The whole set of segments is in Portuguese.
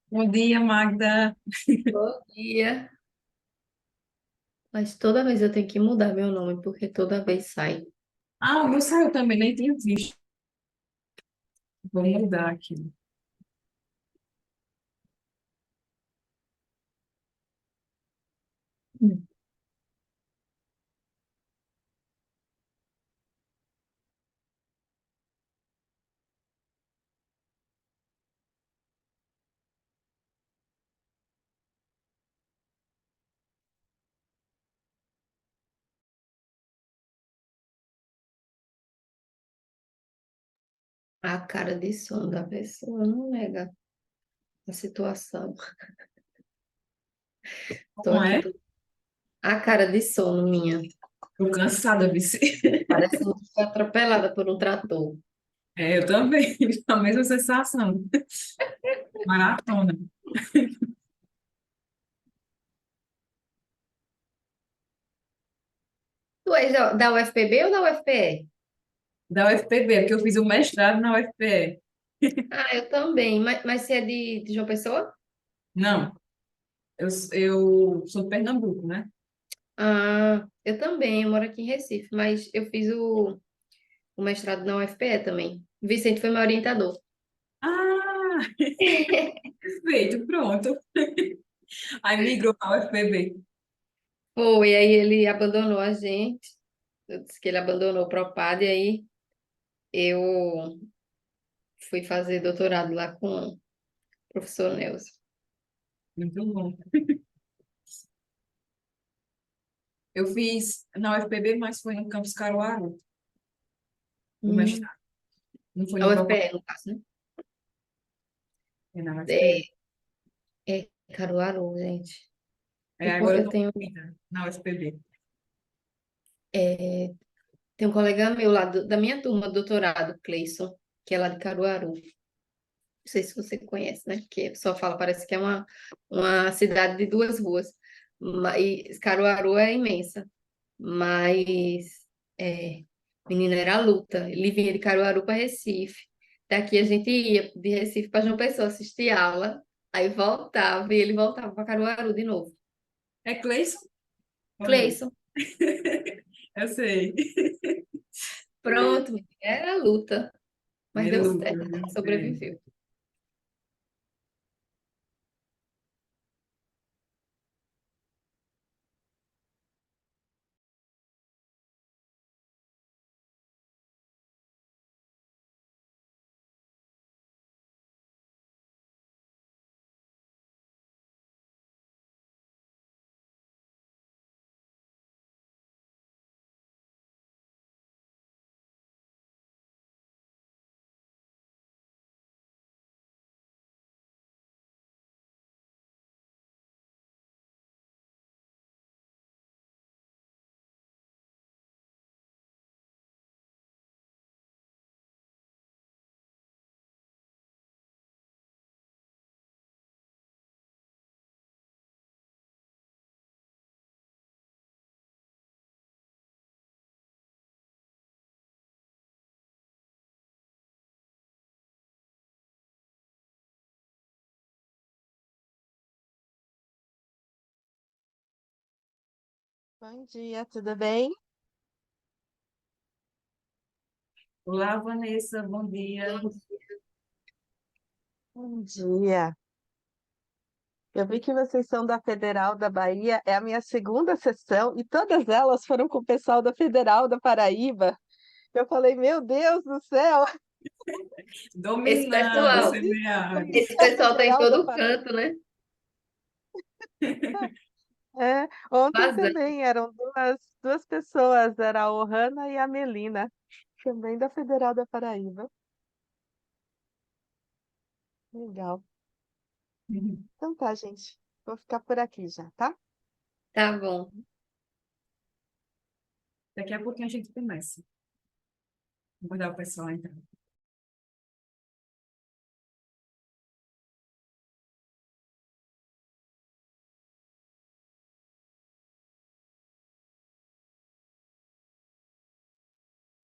Bom dia, Magda. Bom dia. Mas toda vez eu tenho que mudar meu nome, porque toda vez sai. Ah, o meu saiu também, nem tinha visto. Vou mudar aqui. A cara de sono da pessoa não nega a situação. Tô Como aqui, é? a cara de sono minha. Tô cansada, vice. Parece que foi atropelada por um trator. É, eu também. A mesma sensação. Maratona. Tu és da UFPB ou da UFPE? Da UFPB, porque eu fiz o mestrado na UFPE. Ah, eu também. Mas você é de João Pessoa? Não, eu sou de Pernambuco, né? Ah, eu também. Eu moro aqui em Recife, mas eu fiz o mestrado na UFPE também. Vicente foi meu orientador. Ah, perfeito, pronto. Aí migrou para a UFPB. Foi, aí ele abandonou a gente. Eu disse que ele abandonou o Propad, e aí eu fui fazer doutorado lá com o professor Nelson. Muito bom. Eu fiz na UFPB, mas foi no campus Caruaru, o Hum, mestrado. Não foi a no Propaganda, UFPE, no caso, né? foi na UFPE. É, é Caruaru, gente. É, agora eu Eu tô tenho, na UFPB. é, tenho um colega meu lá da minha turma, doutorado, Cleison, que é lá de Caruaru. Não sei se você conhece, né? Porque a pessoa fala, parece que é uma cidade de duas ruas. Mas Caruaru é imensa. Mas, é, menina, era luta. Ele vinha de Caruaru para Recife. Daqui a gente ia de Recife para João Pessoa assistir aula, aí voltava e ele voltava para Caruaru de novo. É Cleison ou não? Cleison, Eu sei. pronto, menina, era luta, mas É deu luta, certo, a viu? gente É. sobreviveu. Bom dia, tudo bem? Olá, Vanessa, bom dia. Bom dia. Eu vi que vocês são da Federal da Bahia, é a minha segunda sessão e todas elas foram com o pessoal da Federal da Paraíba. Eu falei, meu Deus do céu, Esse Dominando o pessoal, semiárido. esse conheci a pessoal tá em Federal da todo Paraíba. canto, né? É, ontem Vazando. também eram duas pessoas, era a Ohana e a Melina, também da Federal da Paraíba. Legal. Então tá, gente. Vou ficar por aqui já, tá? Tá bom. Daqui a pouquinho a gente começa. Vou guardar o pessoal então.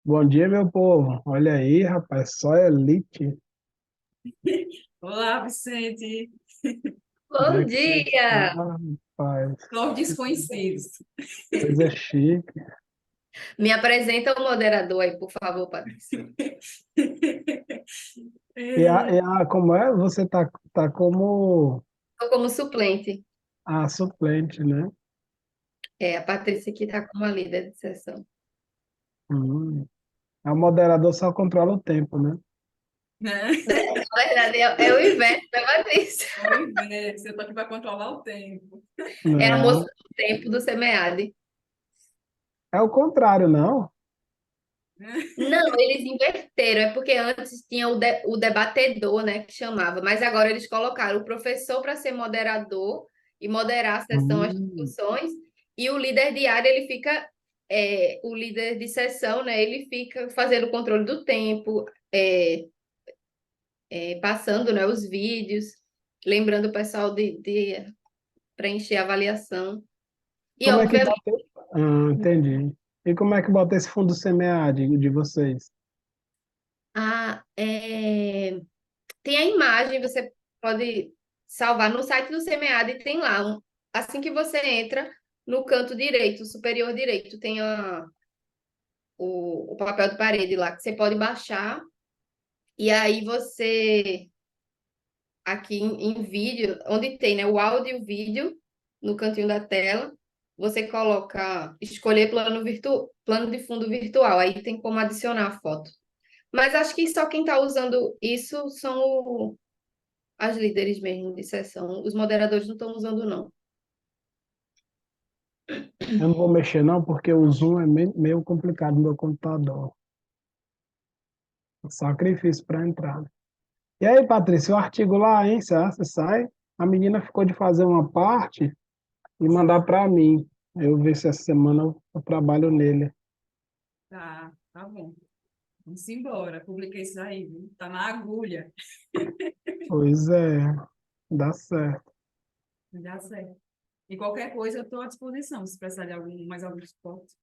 Bom dia, meu povo. Olha aí, rapaz, só elite. Olá, Vicente. Bom Onde é que você está, dia! rapaz? Novos desconhecidos. Coisa chique. Me apresenta o moderador aí, por favor, Patrícia. É, Como é? Você tá como Estou como suplente. a suplente, né? É, a Patrícia que está como a líder de sessão. Hum. O moderador só controla o tempo, né? né? Na verdade, é o inverso da Patrícia. Ao invés, você está aqui para controlar o tempo. É a moça Não, do tempo do SEMEAD. é o contrário, não. Não, eles inverteram. É porque antes tinha o debatedor, né, que chamava. Mas agora eles colocaram o professor para ser moderador e moderar a sessão, as Hum. discussões. E o líder de área, ele fica... o líder de sessão, né, ele fica fazendo o controle do tempo, passando, né, os vídeos, lembrando o pessoal de preencher a avaliação. E, Como é que obviamente, bota? Entendi. E como é que bota esse fundo semear de vocês? tem a imagem, você pode salvar no site do SEMEAD e tem lá, assim que você entra no canto direito, superior direito, tem o papel de parede lá que você pode baixar, e aí você, aqui em vídeo, onde tem, né, o áudio e o vídeo, no cantinho da tela, você coloca, escolher plano de fundo virtual, aí tem como adicionar a foto. Mas acho que só quem está usando isso são as líderes mesmo de sessão. Os moderadores não estão usando, não. Eu não vou mexer não, porque o Zoom é meio complicado no meu computador. Sacrifício para entrar. E aí, Patrícia, o artigo lá, hein? Você sai? A menina ficou de fazer uma parte e mandar para mim. Eu ver se essa semana eu trabalho nele. Tá bom. Vamos embora. Publiquei isso aí, viu? Tá na agulha. Pois é, dá certo. Já sei. E qualquer coisa eu estou à disposição, se precisar de mais algum suporte.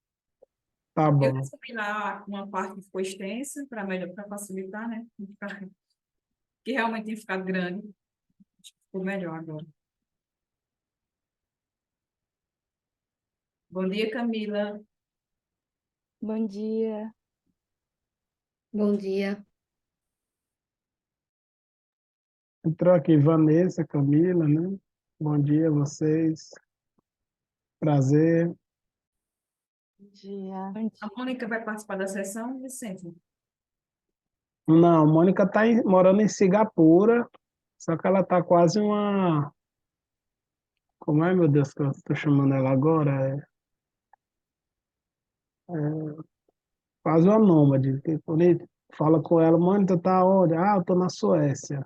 Tá Eu bom. recebi lá uma parte que ficou extensa, para melhor, para facilitar, né? Que realmente tinha ficado grande. Acho que ficou melhor agora. Bom dia, Camila. Bom dia. Bom dia. Entrou aqui Vanessa, Camila, né? Bom dia a vocês. Prazer. Bom dia. Bom A dia. Mônica vai participar da sessão, Vicente? Não, Mônica está morando em Singapura, só que ela está quase uma. Como é, meu Deus, que eu estou chamando ela agora? Quase uma nômade. Que quando ele fala com ela, Mônica, tá onde? Ah, eu tô na Suécia.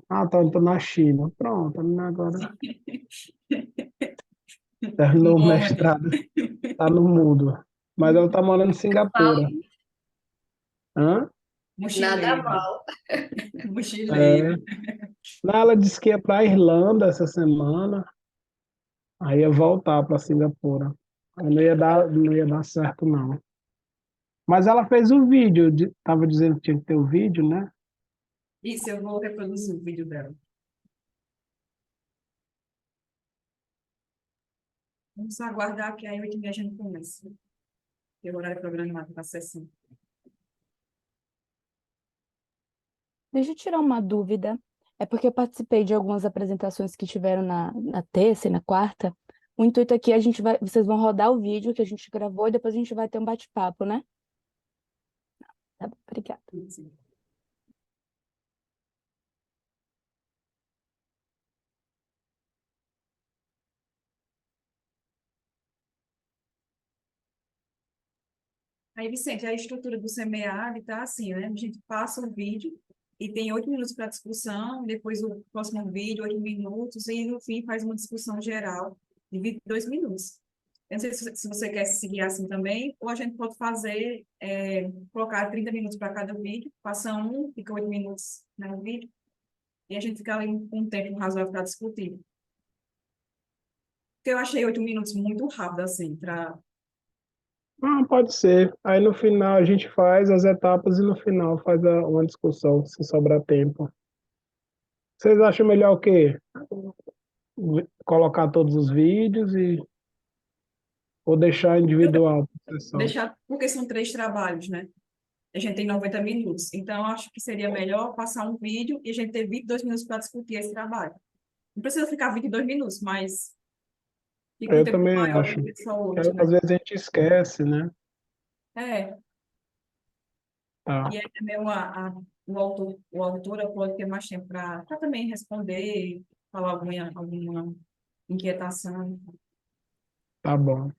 Ah, tá, eu tô na China. Pronto, a menina agora terminou o Nômade, mestrado, tá no mundo. Mas ela tá morando em Singapura. Hã? Nada mochileira, mal. mochileira. É. Não, ela disse que ia para a Irlanda essa semana, aí ia voltar para Singapura. Aí não ia dar certo, não. Mas ela fez o vídeo, tava dizendo que tinha que ter o vídeo, né? Isso, eu vou reproduzir o vídeo dela. Vamos aguardar que aí 8h30 a gente começa. Tem o horário programado para a sessão. Deixa eu tirar uma dúvida. É porque eu participei de algumas apresentações que tiveram na terça e na quarta. O intuito aqui, vocês vão rodar o vídeo que a gente gravou e depois a gente vai ter um bate-papo, né? Tá bom, obrigada. Sim. Aí, Vicente, a estrutura do SEMEAD está assim, né? A gente passa o vídeo e tem 8 minutos para discussão, depois o próximo vídeo, 8 minutos, e no fim faz uma discussão geral de 22 minutos. Eu não sei se você quer seguir assim também, ou a gente pode fazer, colocar 30 minutos para cada vídeo, passa um, fica 8 minutos, né, no vídeo, e a gente fica ali com um tempo razoável para discutir. Porque eu achei 8 minutos muito rápido, assim, para... Ah, pode ser. Aí no final a gente faz as etapas e no final faz uma discussão, se sobrar tempo. Vocês acham melhor o quê? Colocar todos os vídeos ou deixar Eu individual por sessão? deixar, porque são 3 trabalhos, né? A gente tem 90 minutos. Então, eu acho que seria melhor passar um vídeo e a gente ter 22 minutos para discutir esse trabalho. Não precisa ficar 22 minutos, mas fica um Eu tempo também maior acho. do que só o outro, Às né? vezes a gente esquece, né? É, Tá, e é também o autora pode ter mais tempo para também responder, falar alguma inquietação. tá bom.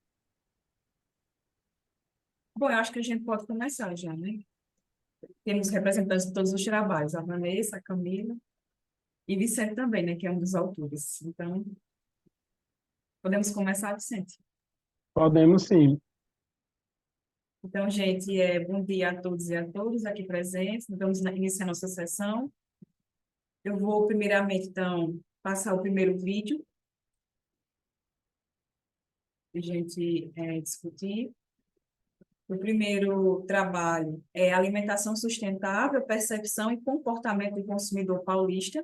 Bom, eu acho que a gente pode começar já, né? Temos representantes de todos os trabalhos, a Vanessa, a Camila e Vicente também, né, que é um dos autores. Então, podemos começar, Vicente. Podemos sim. Então, gente, bom dia a todos e a todas aqui presentes. Vamos iniciar nossa sessão. Eu vou, primeiramente, então, passar o primeiro vídeo para a gente discutir. O primeiro trabalho é Alimentação Sustentável, Percepção e Comportamento do Consumidor Paulista.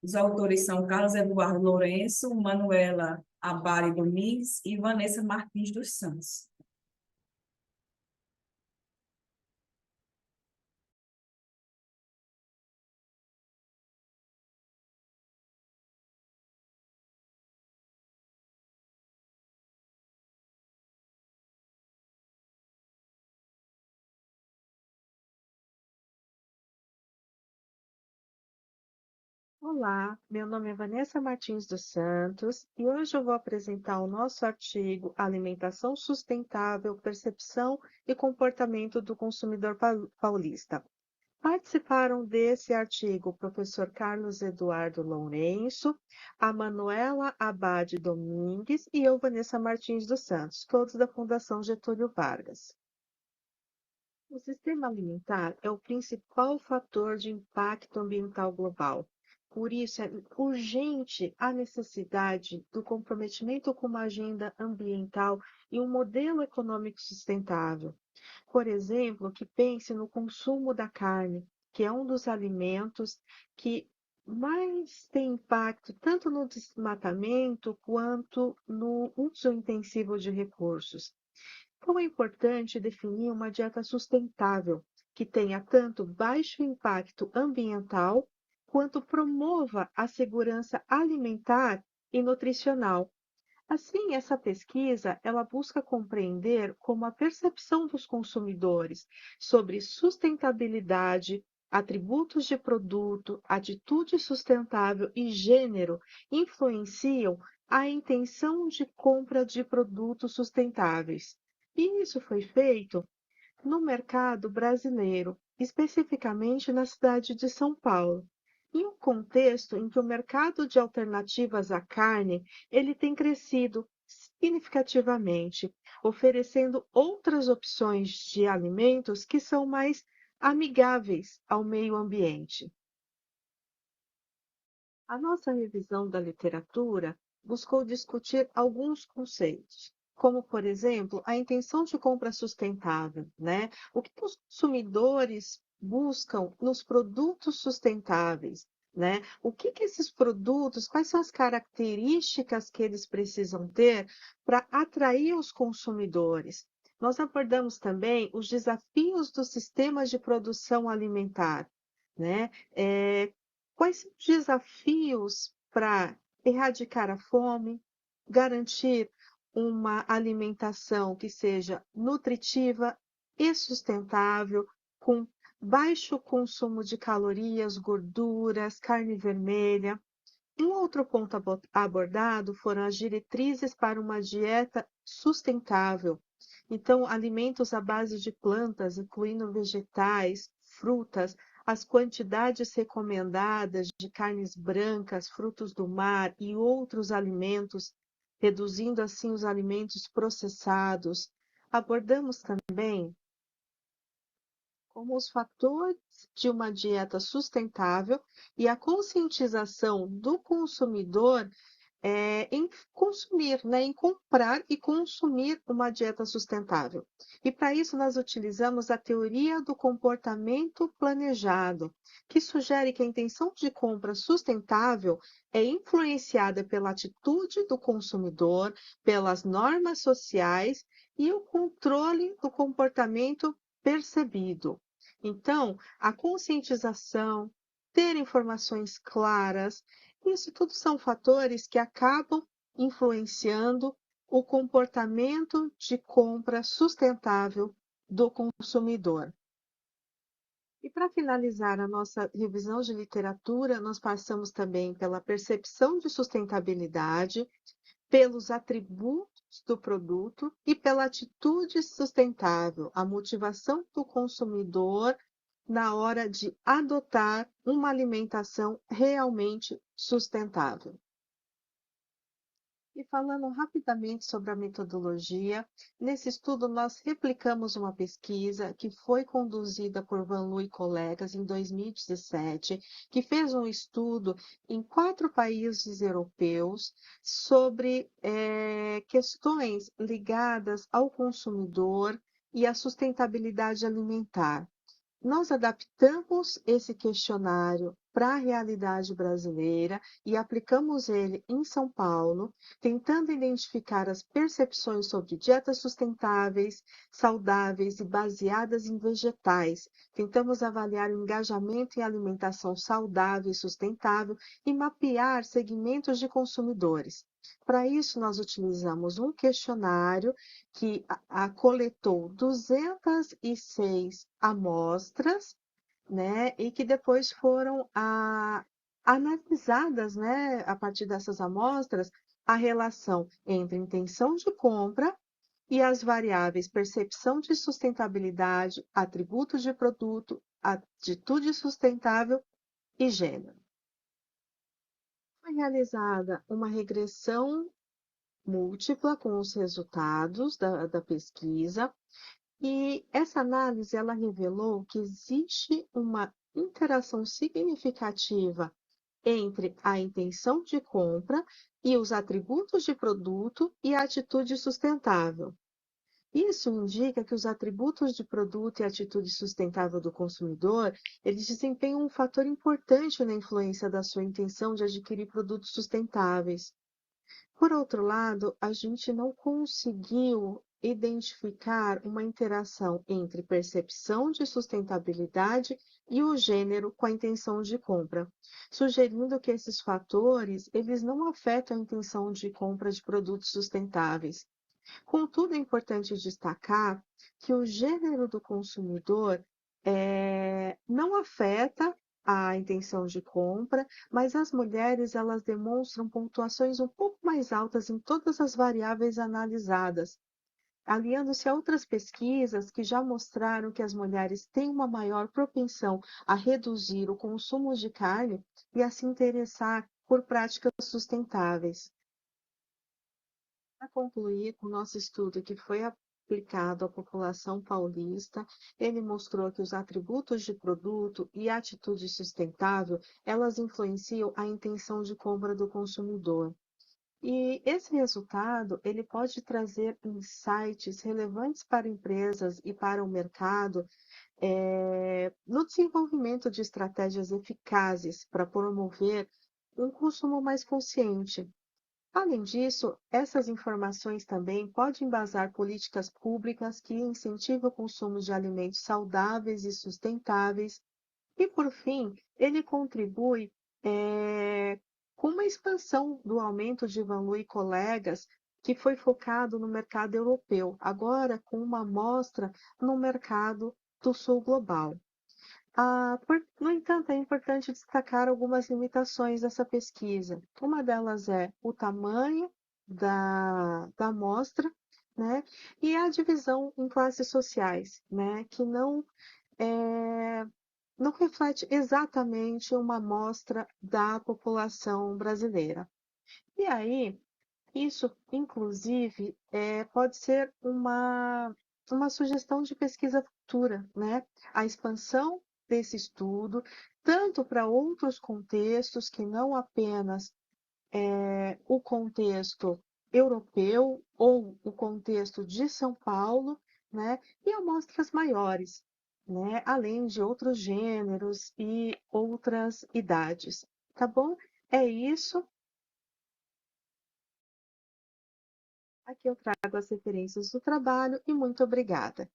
Os autores são Carlos Eduardo Lourenço, Manuela Abari Domingues e Vanessa Martins dos Santos. Olá, meu nome é Vanessa Martins dos Santos e hoje eu vou apresentar o nosso artigo Alimentação Sustentável, Percepção e Comportamento do Consumidor Paulista. Participaram desse artigo o professor Carlos Eduardo Lourenço, a Manuela Abade Domingues e eu, Vanessa Martins dos Santos, todos da Fundação Getúlio Vargas. O sistema alimentar é o principal fator de impacto ambiental global. Por isso, é urgente a necessidade do comprometimento com uma agenda ambiental e um modelo econômico sustentável. Por exemplo, que pense no consumo da carne, que é um dos alimentos que mais tem impacto tanto no desmatamento quanto no uso intensivo de recursos. Então, é importante definir uma dieta sustentável, que tenha tanto baixo impacto ambiental, quanto promova a segurança alimentar e nutricional. Assim, essa pesquisa, ela busca compreender como a percepção dos consumidores sobre sustentabilidade, atributos de produto, atitude sustentável e gênero influenciam a intenção de compra de produtos sustentáveis. E isso foi feito no mercado brasileiro, especificamente na cidade de São Paulo, em um contexto em que o mercado de alternativas à carne ele tem crescido significativamente, oferecendo outras opções de alimentos que são mais amigáveis ao meio ambiente. A nossa revisão da literatura buscou discutir alguns conceitos, como, por exemplo, a intenção de compra sustentável, né? O que os consumidores buscam nos produtos sustentáveis, né? O que esses produtos, quais são as características que eles precisam ter para atrair os consumidores? Nós abordamos também os desafios dos sistemas de produção alimentar, né? Quais são os desafios para erradicar a fome, garantir uma alimentação que seja nutritiva e sustentável, com baixo consumo de calorias, gorduras, carne vermelha? Um outro ponto abordado foram as diretrizes para uma dieta sustentável. Então, alimentos à base de plantas, incluindo vegetais, frutas, as quantidades recomendadas de carnes brancas, frutos do mar e outros alimentos, reduzindo assim os alimentos processados. Abordamos também como os fatores de uma dieta sustentável e a conscientização do consumidor em consumir, né, em comprar e consumir uma dieta sustentável. E para isso nós utilizamos a teoria do comportamento planejado, que sugere que a intenção de compra sustentável é influenciada pela atitude do consumidor, pelas normas sociais e o controle do comportamento percebido. Então, a conscientização, ter informações claras, isso tudo são fatores que acabam influenciando o comportamento de compra sustentável do consumidor. E para finalizar a nossa revisão de literatura, nós passamos também pela percepção de sustentabilidade, pelos atributos do produto e pela atitude sustentável, a motivação do consumidor na hora de adotar uma alimentação realmente sustentável. E falando rapidamente sobre a metodologia, nesse estudo nós replicamos uma pesquisa que foi conduzida por Van Lu e colegas em 2017, que fez um estudo em 4 países europeus sobre questões ligadas ao consumidor e à sustentabilidade alimentar. Nós adaptamos esse questionário para a realidade brasileira e aplicamos ele em São Paulo, tentando identificar as percepções sobre dietas sustentáveis, saudáveis e baseadas em vegetais. Tentamos avaliar o engajamento em alimentação saudável e sustentável e mapear segmentos de consumidores. Para isso, nós utilizamos um questionário que coletou 206 amostras, né, e que depois foram analisadas, né, a partir dessas amostras, a relação entre intenção de compra e as variáveis percepção de sustentabilidade, atributos de produto, atitude sustentável e gênero. Foi realizada uma regressão múltipla com os resultados da pesquisa, e essa análise ela revelou que existe uma interação significativa entre a intenção de compra e os atributos de produto e a atitude sustentável. Isso indica que os atributos de produto e a atitude sustentável do consumidor, eles desempenham um fator importante na influência da sua intenção de adquirir produtos sustentáveis. Por outro lado, a gente não conseguiu identificar uma interação entre percepção de sustentabilidade e o gênero com a intenção de compra, sugerindo que esses fatores eles não afetam a intenção de compra de produtos sustentáveis. Contudo, é importante destacar que o gênero do consumidor não afeta a intenção de compra, mas as mulheres elas demonstram pontuações um pouco mais altas em todas as variáveis analisadas, aliando-se a outras pesquisas que já mostraram que as mulheres têm uma maior propensão a reduzir o consumo de carne e a se interessar por práticas sustentáveis. Para concluir, o nosso estudo que foi aplicado à população paulista, ele mostrou que os atributos de produto e a atitude sustentável, elas influenciam a intenção de compra do consumidor. E esse resultado, ele pode trazer insights relevantes para empresas e para o mercado, no desenvolvimento de estratégias eficazes para promover um consumo mais consciente. Além disso, essas informações também podem embasar políticas públicas que incentivam o consumo de alimentos saudáveis e sustentáveis. E, por fim, ele contribui com uma expansão do aumento de Van Lu e colegas, que foi focado no mercado europeu, agora com uma amostra no mercado do sul global. No entanto, é importante destacar algumas limitações dessa pesquisa. Uma delas é o tamanho da amostra, né? E a divisão em classes sociais, né? Que não reflete exatamente uma amostra da população brasileira. E aí, isso, inclusive, pode ser uma sugestão de pesquisa futura, né? A expansão desse estudo, tanto para outros contextos que não apenas o contexto europeu ou o contexto de São Paulo, né? E amostras maiores, né? Além de outros gêneros e outras idades, tá bom? É isso. Aqui eu trago as referências do trabalho e muito obrigada.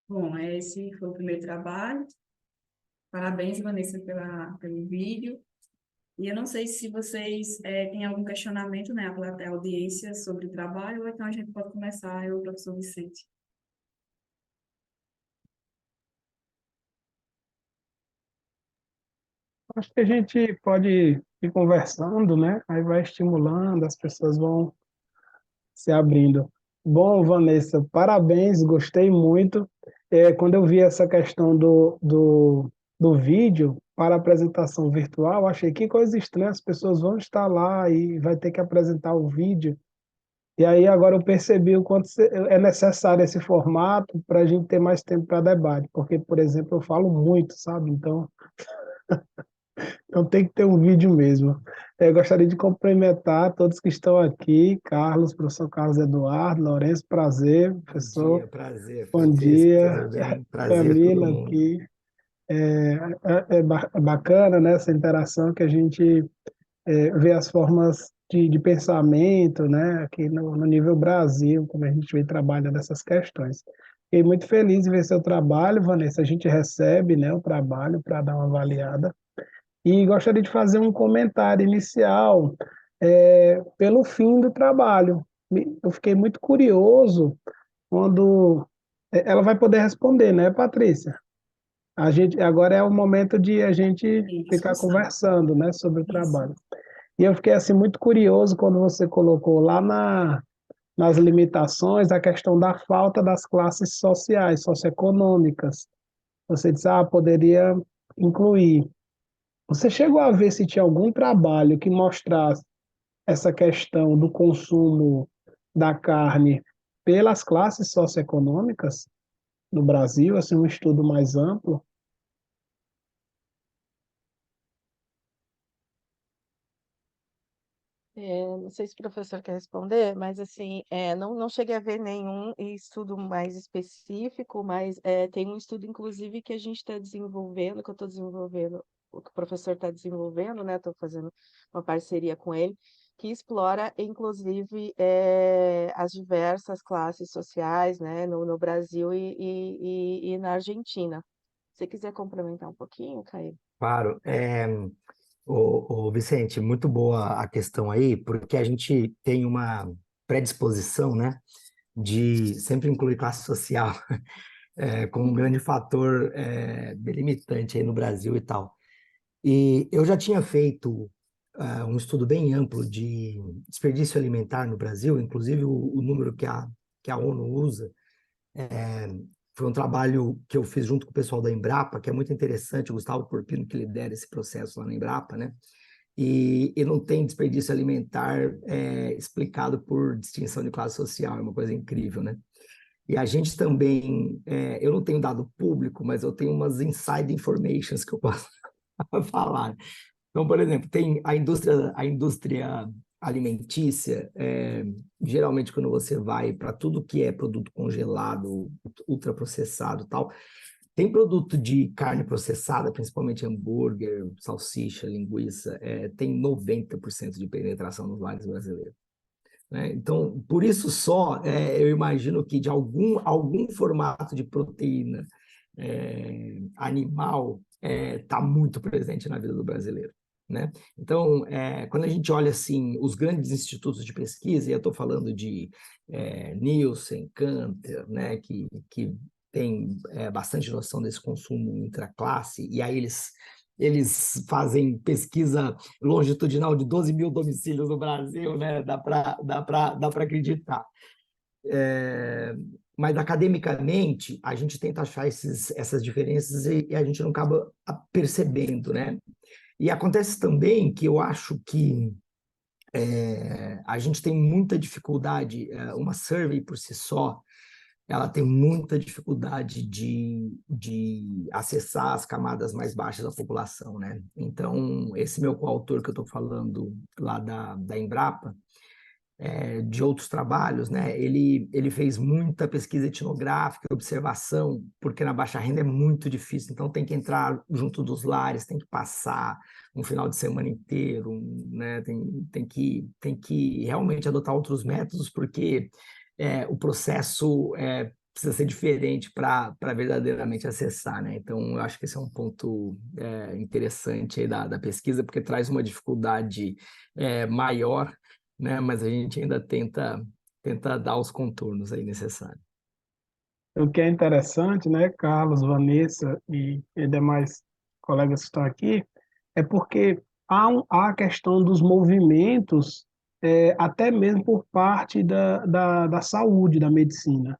Bom, esse foi o primeiro trabalho. Parabéns, Vanessa, pelo vídeo. E eu não sei se vocês têm algum questionamento, né, a audiência sobre o trabalho, ou então a gente pode começar, eu, professor Vicente. Acho que a gente pode ir conversando, né? Aí vai estimulando, as pessoas vão se abrindo. Bom, Vanessa, parabéns, gostei muito. Quando eu vi essa questão do vídeo para apresentação virtual, achei que coisa estranha, as pessoas vão estar lá e vai ter que apresentar o vídeo. E aí agora eu percebi o quanto é necessário esse formato para a gente ter mais tempo para debate, porque, por exemplo, eu falo muito, sabe? Então tem que ter um vídeo mesmo. Gostaria de cumprimentar todos que estão aqui, Carlos, professor Carlos Eduardo, Lourenço, prazer, Bom professor, dia, prazer, bom Francisco, dia, tudo bem? Prazer todo Camila mundo. aqui. É bacana, né, essa interação que a gente vê as formas de pensamento, né, aqui no nível Brasil, como a gente vem trabalhando essas questões. Fiquei muito feliz em ver seu trabalho, Vanessa. A gente recebe, né, o trabalho para dar uma avaliada. E gostaria de fazer um comentário inicial pelo fim do trabalho. Eu fiquei muito curioso quando ela vai poder responder, né, Patrícia? A gente agora é o momento de a gente E ficar discussão. conversando, né, sobre o Isso. trabalho. E eu fiquei assim muito curioso quando você colocou lá nas limitações a questão da falta das classes sociais, socioeconômicas. Você disse, poderia incluir. Você chegou a ver se tinha algum trabalho que mostrasse essa questão do consumo da carne pelas classes socioeconômicas no Brasil, assim, um estudo mais amplo? Não sei se o professor quer responder, mas assim, não cheguei a ver nenhum estudo mais específico, mas tem um estudo, inclusive, que a gente está desenvolvendo, que eu estou desenvolvendo, o que o professor está desenvolvendo, né? Estou fazendo uma parceria com ele, que explora, inclusive, as diversas classes sociais, né, no Brasil e na Argentina. Se você quiser complementar um pouquinho, Caio. Claro, Vicente, muito boa a questão aí, porque a gente tem uma predisposição, né, de sempre incluir classe social como um grande fator delimitante aí no Brasil e tal. E eu já tinha feito um estudo bem amplo de desperdício alimentar no Brasil, inclusive o número que a ONU usa. Foi um trabalho que eu fiz junto com o pessoal da Embrapa, que é muito interessante, o Gustavo Porpino que lidera esse processo lá na Embrapa, né? E não tem desperdício alimentar explicado por distinção de classe social, é uma coisa incrível, né? E a gente também, eu não tenho dado público, mas eu tenho umas inside informations que eu posso falar. Então, por exemplo, tem a indústria alimentícia, geralmente quando você vai para tudo que é produto congelado, ultraprocessado e tal, tem produto de carne processada, principalmente hambúrguer, salsicha, linguiça, tem 90% de penetração nos lares brasileiros. Né? Então, por isso só, eu imagino que de algum formato de proteína animal está muito presente na vida do brasileiro. Né? Então, quando a gente olha assim, os grandes institutos de pesquisa, e eu estou falando de Nielsen, Kantar, né, que tem bastante noção desse consumo intraclasse, e aí eles fazem pesquisa longitudinal de 12 mil domicílios no Brasil, né? Dá para acreditar. Mas academicamente a gente tenta achar essas diferenças e a gente não acaba percebendo, né? E acontece também que eu acho que a gente tem muita dificuldade, uma survey por si só, ela tem muita dificuldade de acessar as camadas mais baixas da população, né? Então, esse meu coautor que eu estou falando lá da Embrapa, de outros trabalhos, né? Ele fez muita pesquisa etnográfica, observação, porque na baixa renda é muito difícil, então tem que entrar junto dos lares, tem que passar um final de semana inteiro, né? Tem que realmente adotar outros métodos, porque o processo precisa ser diferente para verdadeiramente acessar, né? Então, eu acho que esse é um ponto interessante aí da pesquisa, porque traz uma dificuldade maior, né? Mas a gente ainda tenta dar os contornos aí necessários. O que é interessante, né, Carlos, Vanessa e demais colegas que estão aqui, é porque há a questão dos movimentos, até mesmo por parte da saúde, da medicina.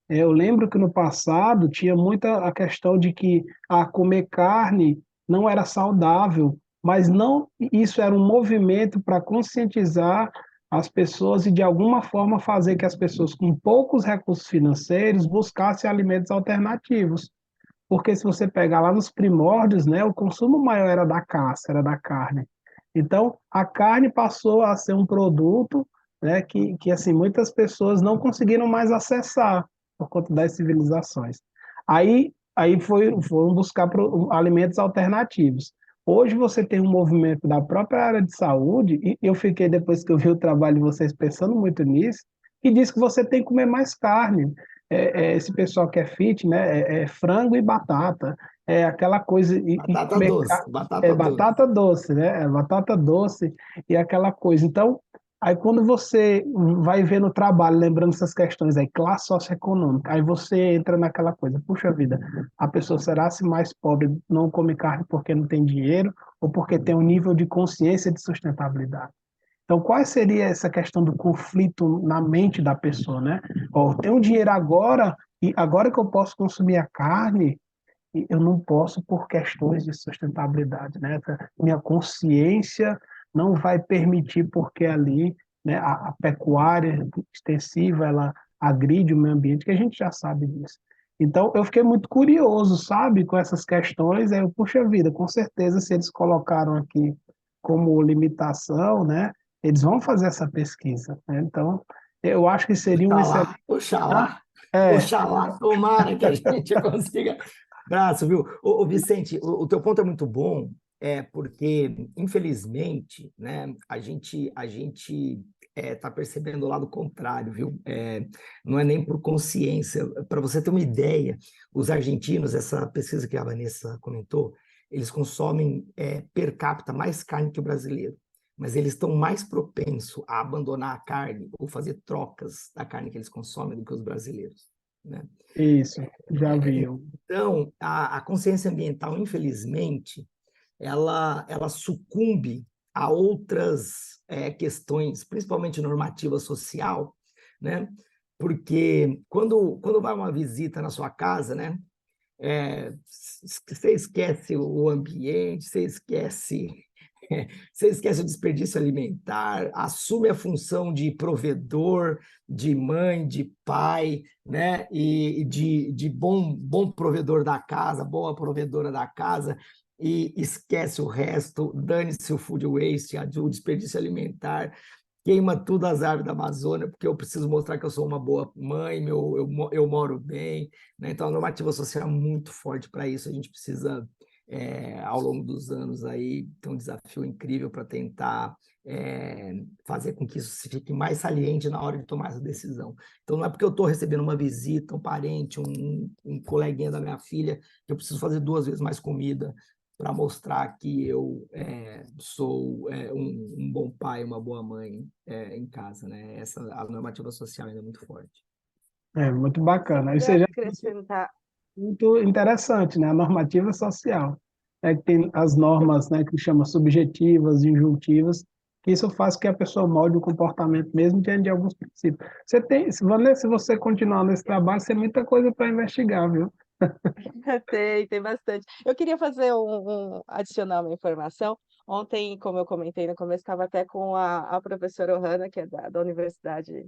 Eu lembro que no passado tinha muita a questão de que comer carne não era saudável, mas não isso era um movimento para conscientizar as pessoas e de alguma forma fazer que as pessoas com poucos recursos financeiros buscassem alimentos alternativos. Porque se você pegar lá nos primórdios, né, o consumo maior era da caça, era da carne. Então, a carne passou a ser um produto, né, que assim, muitas pessoas não conseguiram mais acessar por conta das civilizações. Aí foram buscar alimentos alternativos. Hoje você tem um movimento da própria área de saúde, e eu fiquei, depois que eu vi o trabalho de vocês, pensando muito nisso, que diz que você tem que comer mais carne. Esse pessoal que é fit, né? É frango e batata, é aquela coisa e Batata comer doce, batata doce. batata doce, né? É batata doce e aquela coisa. Então, aí quando você vai ver no trabalho, lembrando essas questões aí, classe socioeconômica, aí você entra naquela coisa, puxa vida, a pessoa será se mais pobre não come carne porque não tem dinheiro ou porque tem um nível de consciência de sustentabilidade? Então, qual seria essa questão do conflito na mente da pessoa, né? Ó, eu tenho dinheiro agora, e agora que eu posso consumir a carne, e eu não posso por questões de sustentabilidade, né? Minha consciência não vai permitir, porque ali, né, a pecuária extensiva, ela agride o meio ambiente, que a gente já sabe disso. Então, eu fiquei muito curioso, sabe, com essas questões. Aí eu, puxa vida, com certeza, se eles colocaram aqui como limitação, né, eles vão fazer essa pesquisa, né? Então, eu acho que seria um excelente. Oxalá, oxalá, É, oxalá, tomara que a gente consiga. Braço, viu? Ô, Vicente, o teu ponto é muito bom, porque, infelizmente, né, a gente está percebendo o lado contrário, viu? Não é nem por consciência. Para você ter uma ideia, os argentinos, essa pesquisa que a Vanessa comentou, eles consomem per capita mais carne que o brasileiro, mas eles estão mais propensos a abandonar a carne ou fazer trocas da carne que eles consomem do que os brasileiros, né? isso, já vi. Então, a consciência ambiental, infelizmente, ela sucumbe a outras questões, principalmente normativa social, né? Porque quando vai uma visita na sua casa, né? Você esquece o ambiente, você esquece o desperdício alimentar, assume a função de provedor, de mãe, de pai, né? E de bom provedor da casa, boa provedora da casa, e esquece o resto, dane-se o food waste, o desperdício alimentar, queima tudo as árvores da Amazônia, porque eu preciso mostrar que eu sou uma boa mãe, eu moro bem, né? Então, a normativa social é muito forte para isso, a gente precisa ao longo dos anos aí tem um desafio incrível para tentar fazer com que isso se fique mais saliente na hora de tomar essa decisão. Então, não é porque eu estou recebendo uma visita, um parente, um coleguinha da minha filha, que eu preciso fazer 2 vezes mais comida para mostrar que eu sou um bom pai, uma boa mãe em casa, né? A normativa social ainda é muito forte. É muito Se eu bacana. Isso puder aí já acrescentar, muito interessante, né? A normativa social. Que tem as normas, né, que chama subjetivas, injuntivas, que isso faz com que a pessoa molde o comportamento mesmo diante de alguns princípios. Vanessa, se você continuar nesse trabalho, você tem muita coisa para investigar, viu? tem bastante. Eu queria fazer adicionar uma informação. Ontem, como eu comentei no começo, estava até com a professora Ohana, que é da Universidade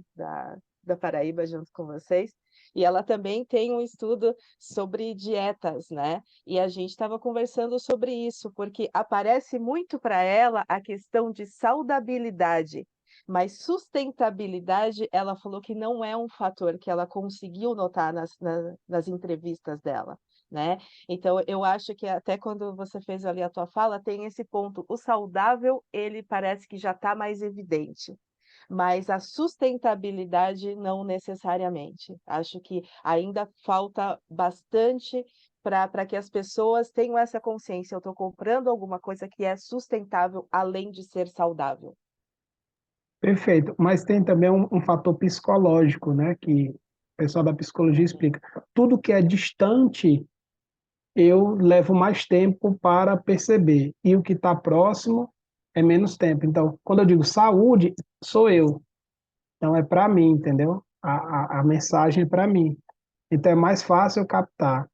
da Paraíba junto com vocês, e ela também tem um estudo sobre dietas, né? E a gente estava conversando sobre isso, porque aparece muito para ela a questão de saudabilidade, mas sustentabilidade, ela falou que não é um fator que ela conseguiu notar nas entrevistas dela, né? Então, eu acho que até quando você fez ali a tua fala, tem esse ponto. O saudável, ele parece que já está mais evidente, mas a sustentabilidade não necessariamente. Acho que ainda falta bastante para que as pessoas tenham essa consciência. Eu estou comprando alguma coisa que é sustentável além de ser saudável. Perfeito. Mas tem também um fator psicológico, né? Que o pessoal da psicologia explica. Tudo que é distante, eu levo mais tempo para perceber. E o que está próximo é menos tempo. Então, quando eu digo saúde, sou eu. Então, é para mim, entendeu? A mensagem é para mim. Então, é mais fácil eu captar.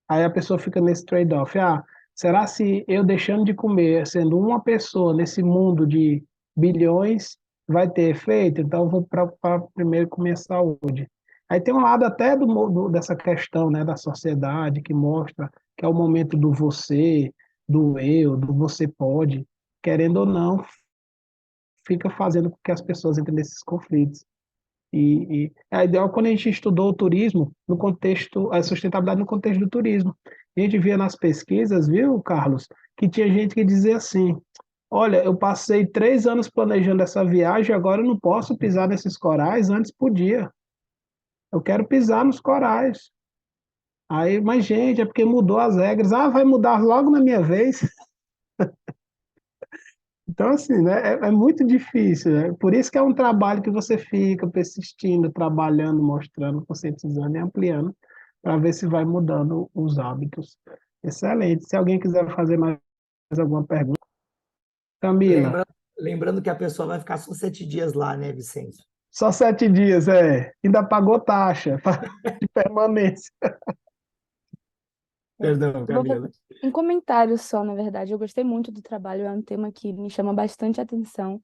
Aí a pessoa fica nesse trade-off. Ah, será se eu deixando de comer, sendo uma pessoa nesse mundo de bilhões, vai ter efeito? Então, eu vou para primeiro com minha saúde. Aí tem um lado até dessa questão, né, da sociedade que mostra que é o momento do você, do eu, do você pode, querendo ou não, fica fazendo com que as pessoas entrem nesses conflitos. E a ideal quando a gente estudou o turismo no contexto, a sustentabilidade no contexto do turismo. A gente via nas pesquisas, viu, Carlos, que tinha gente que dizia assim: olha, eu passei 3 anos planejando essa viagem, agora eu não posso pisar nesses corais, antes podia. Eu quero pisar nos corais. Aí, mas gente, é porque mudou as regras. Ah, vai mudar logo na minha vez. Então, assim, né, é muito difícil, né? Por isso que é um trabalho que você fica persistindo, trabalhando, mostrando, conscientizando e ampliando, para ver se vai mudando os hábitos. Excelente. Se alguém quiser fazer mais alguma pergunta. Camila, Lembrando que a pessoa vai ficar só 7 dias lá, né, Vicente? só 7 dias, é. Ainda pagou taxa de permanência. Perdão, Eu vou fazer Camila. um comentário só, na verdade. Eu gostei muito do trabalho, é um tema que me chama bastante atenção.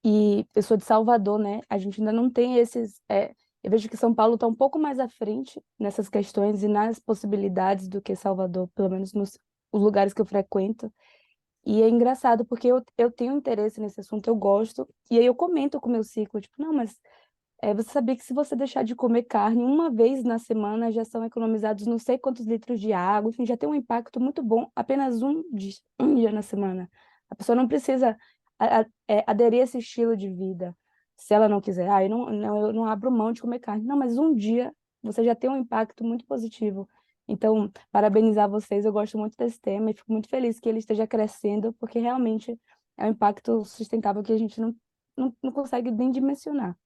E eu sou de Salvador, né? A gente ainda não tem esses. Eu vejo que São Paulo está um pouco mais à frente nessas questões e nas possibilidades do que Salvador, pelo menos nos os lugares que eu frequento. E é engraçado, porque eu tenho interesse nesse assunto, eu gosto, e aí eu comento com o meu ciclo, tipo, não, mas você sabia que se você deixar de comer carne uma vez na semana, já são economizados não sei quantos litros de água, enfim, já tem um impacto muito bom apenas um dia na semana. A pessoa não precisa aderir a esse estilo de vida, se ela não quiser. Ah, eu não abro mão de comer carne. Não, mas um dia você já tem um impacto muito positivo. Então, parabenizar vocês, eu gosto muito desse tema e fico muito feliz que ele esteja crescendo, porque realmente é um impacto sustentável que a gente não consegue nem dimensionar.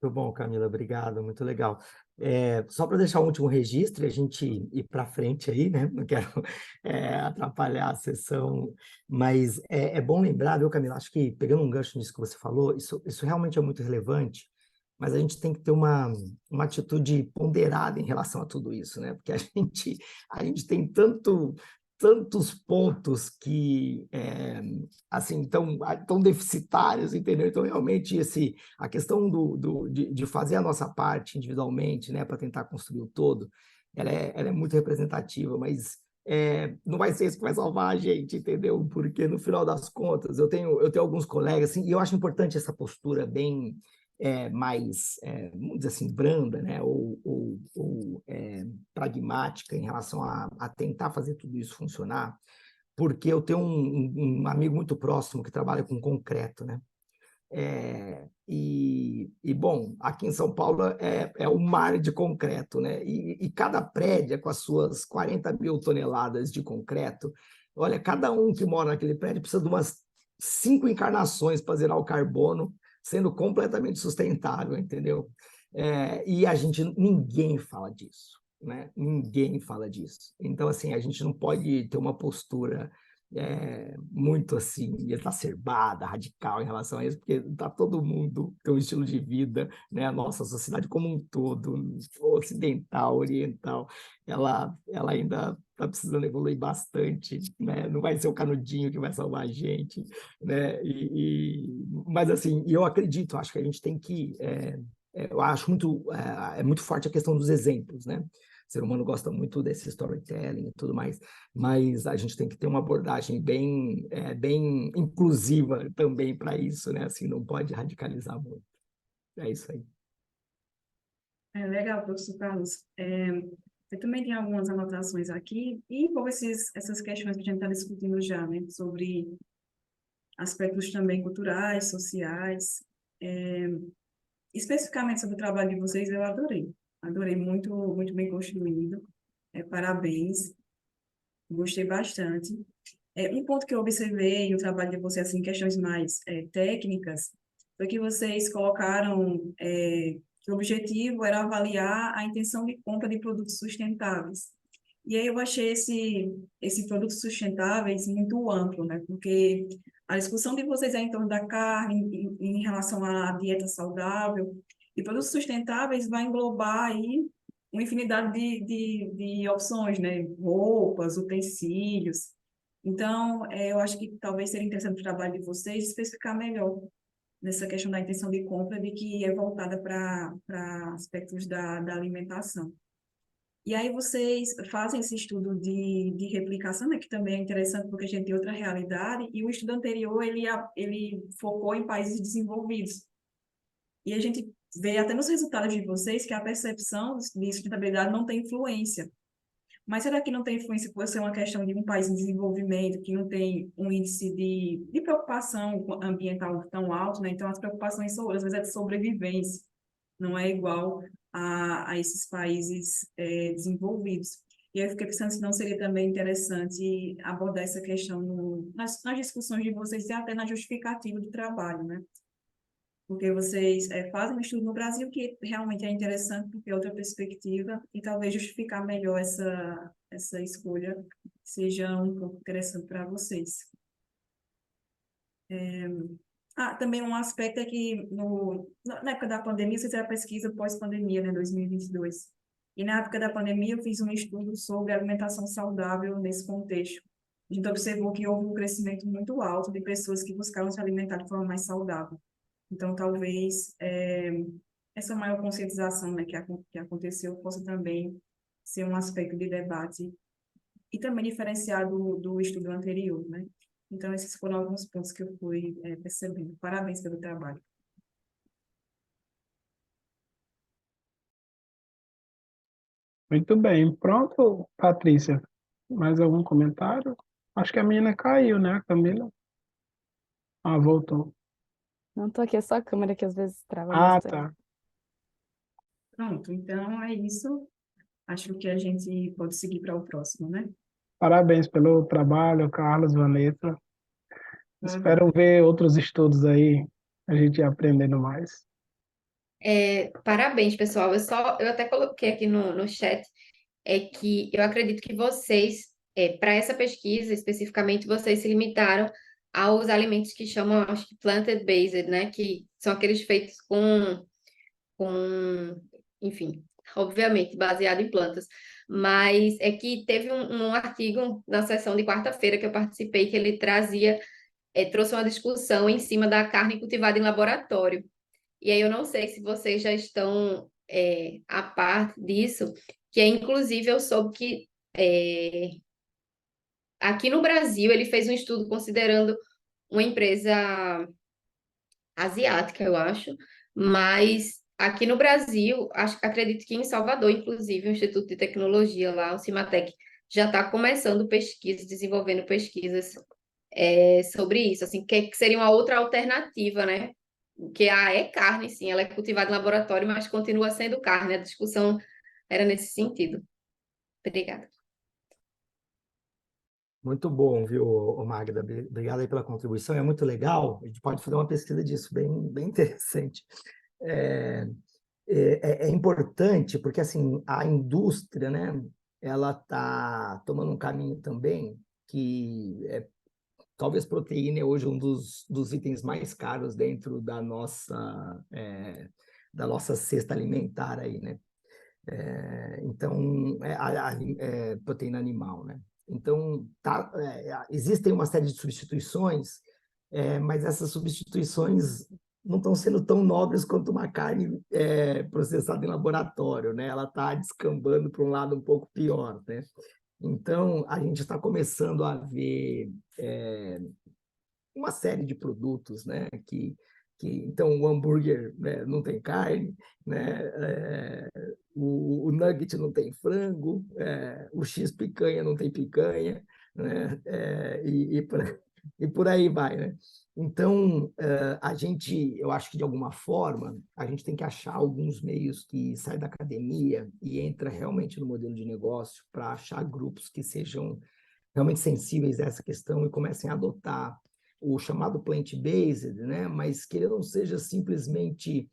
Muito bom, Camila, obrigado, muito legal. Só para deixar um último registro e a gente ir para frente aí, né? Não quero atrapalhar a sessão, mas é bom lembrar, viu, Camila? Acho que pegando um gancho nisso que você falou, isso realmente é muito relevante, mas a gente tem que ter uma atitude ponderada em relação a tudo isso, né? Porque a gente tem tantos pontos que assim tão deficitários, entendeu? Então realmente a questão de fazer a nossa parte individualmente, né, para tentar construir o todo, ela é muito representativa, mas não vai ser isso que vai salvar a gente, entendeu? Porque no final das contas eu tenho alguns colegas assim, e eu acho importante essa postura bem mais, vamos dizer assim, branda, né? ou pragmática em relação a tentar fazer tudo isso funcionar, porque eu tenho um amigo muito próximo que trabalha com concreto, né? Bom, aqui em São Paulo é um mar de concreto, né? E cada prédio com as suas 40 mil toneladas de concreto, olha, cada um que mora naquele prédio precisa de umas 5 encarnações para zerar o carbono, sendo completamente sustentável, entendeu? E ninguém fala disso, né? Ninguém fala disso. Então, assim, a gente não pode ter uma postura muito assim, exacerbada, radical em relação a isso, porque tá todo mundo tem um estilo de vida, né? A nossa sociedade como um todo, ocidental, oriental, ela ainda está precisando evoluir bastante, né? Não vai ser o canudinho que vai salvar a gente, né? Mas assim, eu acredito, acho que a gente tem que eu acho muito é muito forte a questão dos exemplos, né? O ser humano gosta muito desse storytelling e tudo mais, mas a gente tem que ter uma abordagem bem inclusiva também para isso, né? Assim, não pode radicalizar muito. É isso aí. É legal, professor Carlos. Eu também tenho algumas anotações aqui, e envolve essas questões que a gente está discutindo já, né? Sobre aspectos também culturais, sociais. Especificamente sobre o trabalho de vocês, eu adorei. Adorei, muito, muito bem construído. Parabéns, gostei bastante. Um ponto que eu observei no trabalho de vocês, assim, em questões mais técnicas, foi que vocês colocaram que o objetivo era avaliar a intenção de compra de produtos sustentáveis. E aí eu achei esse produtos sustentáveis muito amplo, né? Porque a discussão de vocês é em torno da carne, em relação à dieta saudável, e produtos sustentáveis vai englobar aí uma infinidade de opções, né? Roupas, utensílios. Então, eu acho que talvez seria interessante o trabalho de vocês especificar melhor nessa questão da intenção de compra, de que é voltada para aspectos da alimentação. E aí vocês fazem esse estudo de replicação, né, que também é interessante porque a gente tem outra realidade, e o estudo anterior, ele focou em países desenvolvidos. E a gente vê até nos resultados de vocês que a percepção de sustentabilidade não tem influência. Mas será que não tem influência por ser uma questão de um país em desenvolvimento, que não tem um índice de preocupação ambiental tão alto, né? Então, as preocupações são, às vezes, é de sobrevivência, não é igual a esses países desenvolvidos. E aí eu fiquei pensando se não seria também interessante abordar essa questão nas discussões de vocês e até na justificativa do trabalho, né? Porque vocês fazem um estudo no Brasil que realmente é interessante, porque é outra perspectiva, e talvez justificar melhor essa escolha seja um pouco interessante para vocês. Também um aspecto é que na época da pandemia, vocês fizeram a pesquisa pós-pandemia, né, 2022. E na época da pandemia, eu fiz um estudo sobre alimentação saudável nesse contexto. A gente observou que houve um crescimento muito alto de pessoas que buscavam se alimentar de forma mais saudável. Então, talvez essa maior conscientização, né, que aconteceu possa também ser um aspecto de debate e também diferenciar do estudo anterior, né? Então, esses foram alguns pontos que eu fui percebendo. Parabéns pelo trabalho. Muito bem. Pronto, Patrícia. Mais algum comentário? Acho que a menina caiu, né, a Camila? Ah, voltou. Não tô aqui, é só a câmera que às vezes trava Ah, bastante. tá. Pronto, então é isso. Acho que a gente pode seguir para o próximo, né? Parabéns pelo trabalho, Carlos, Vanessa. Parabéns. Espero ver outros estudos aí, a gente ir aprendendo mais. Parabéns, pessoal. Eu até coloquei aqui no chat, que eu acredito que vocês, para essa pesquisa especificamente, vocês se limitaram aos alimentos que chamam, acho que plant-based, né? Que são aqueles feitos enfim, obviamente, baseado em plantas. Mas é que teve um artigo na sessão de quarta-feira que eu participei, que ele trouxe uma discussão em cima da carne cultivada em laboratório. E aí eu não sei se vocês já estão a par disso, que inclusive eu soube que aqui no Brasil ele fez um estudo considerando uma empresa asiática, eu acho, mas aqui no Brasil, acredito que em Salvador, inclusive, o Instituto de Tecnologia lá, o Cimatec, já está começando pesquisas, desenvolvendo pesquisas sobre isso, assim, que seria uma outra alternativa, né? Que é carne, sim, ela é cultivada em laboratório, mas continua sendo carne. A discussão era nesse sentido. Obrigada. Muito bom, viu, Magda? Obrigado aí pela contribuição. É muito legal. A gente pode fazer uma pesquisa disso, bem interessante. É, é importante porque assim a indústria, né? Ela está tomando um caminho também que talvez proteína é hoje um dos itens mais caros dentro da nossa cesta alimentar aí, né? Então, proteína animal, né? Então, existem uma série de substituições, mas essas substituições não estão sendo tão nobres quanto uma carne processada em laboratório, né? Ela está descambando para um lado um pouco pior, né? Então, a gente está começando a ver uma série de produtos, né? Então, o hambúrguer, né, não tem carne, né? O nugget não tem frango, o X picanha não tem picanha, né? E por aí vai, né? Então, eu acho que de alguma forma, a gente tem que achar alguns meios que saem da academia e entra realmente no modelo de negócio para achar grupos que sejam realmente sensíveis a essa questão e comecem a adotar o chamado plant-based, né? Mas que ele não seja simplesmente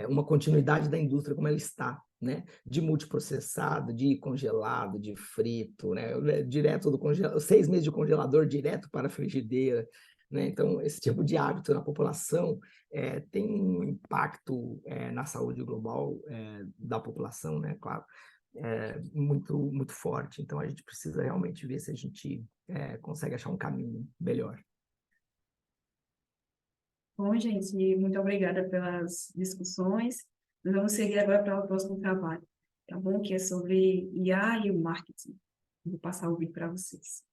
uma continuidade da indústria como ela está, né? De multiprocessado, de congelado, de frito, né? Direto do congelador, 6 meses de congelador direto para a frigideira, né? Então, esse tipo de hábito na população tem um impacto na saúde global da população, né? Claro, muito, muito forte. Então, a gente precisa realmente ver se a gente consegue achar um caminho melhor. Bom, gente, muito obrigada pelas discussões. Nós vamos seguir agora para o próximo trabalho, tá bom? Que é sobre IA e o marketing. Vou passar o vídeo para vocês.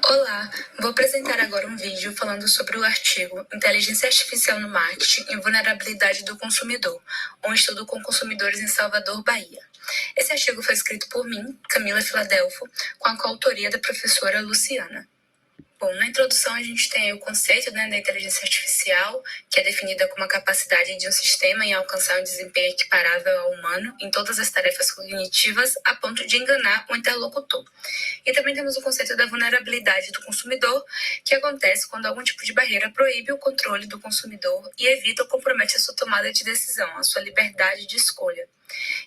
Olá, vou apresentar agora um vídeo falando sobre o artigo Inteligência Artificial no Marketing e Vulnerabilidade do Consumidor, um estudo com consumidores em Salvador, Bahia. Esse artigo foi escrito por mim, Camila Filadelfo, com a coautoria da professora Luciana. Bom, na introdução a gente tem o conceito, né, da inteligência artificial, que é definida como a capacidade de um sistema em alcançar um desempenho equiparável ao humano em todas as tarefas cognitivas a ponto de enganar o interlocutor. E também temos o conceito da vulnerabilidade do consumidor, que acontece quando algum tipo de barreira proíbe o controle do consumidor e evita ou compromete a sua tomada de decisão, a sua liberdade de escolha.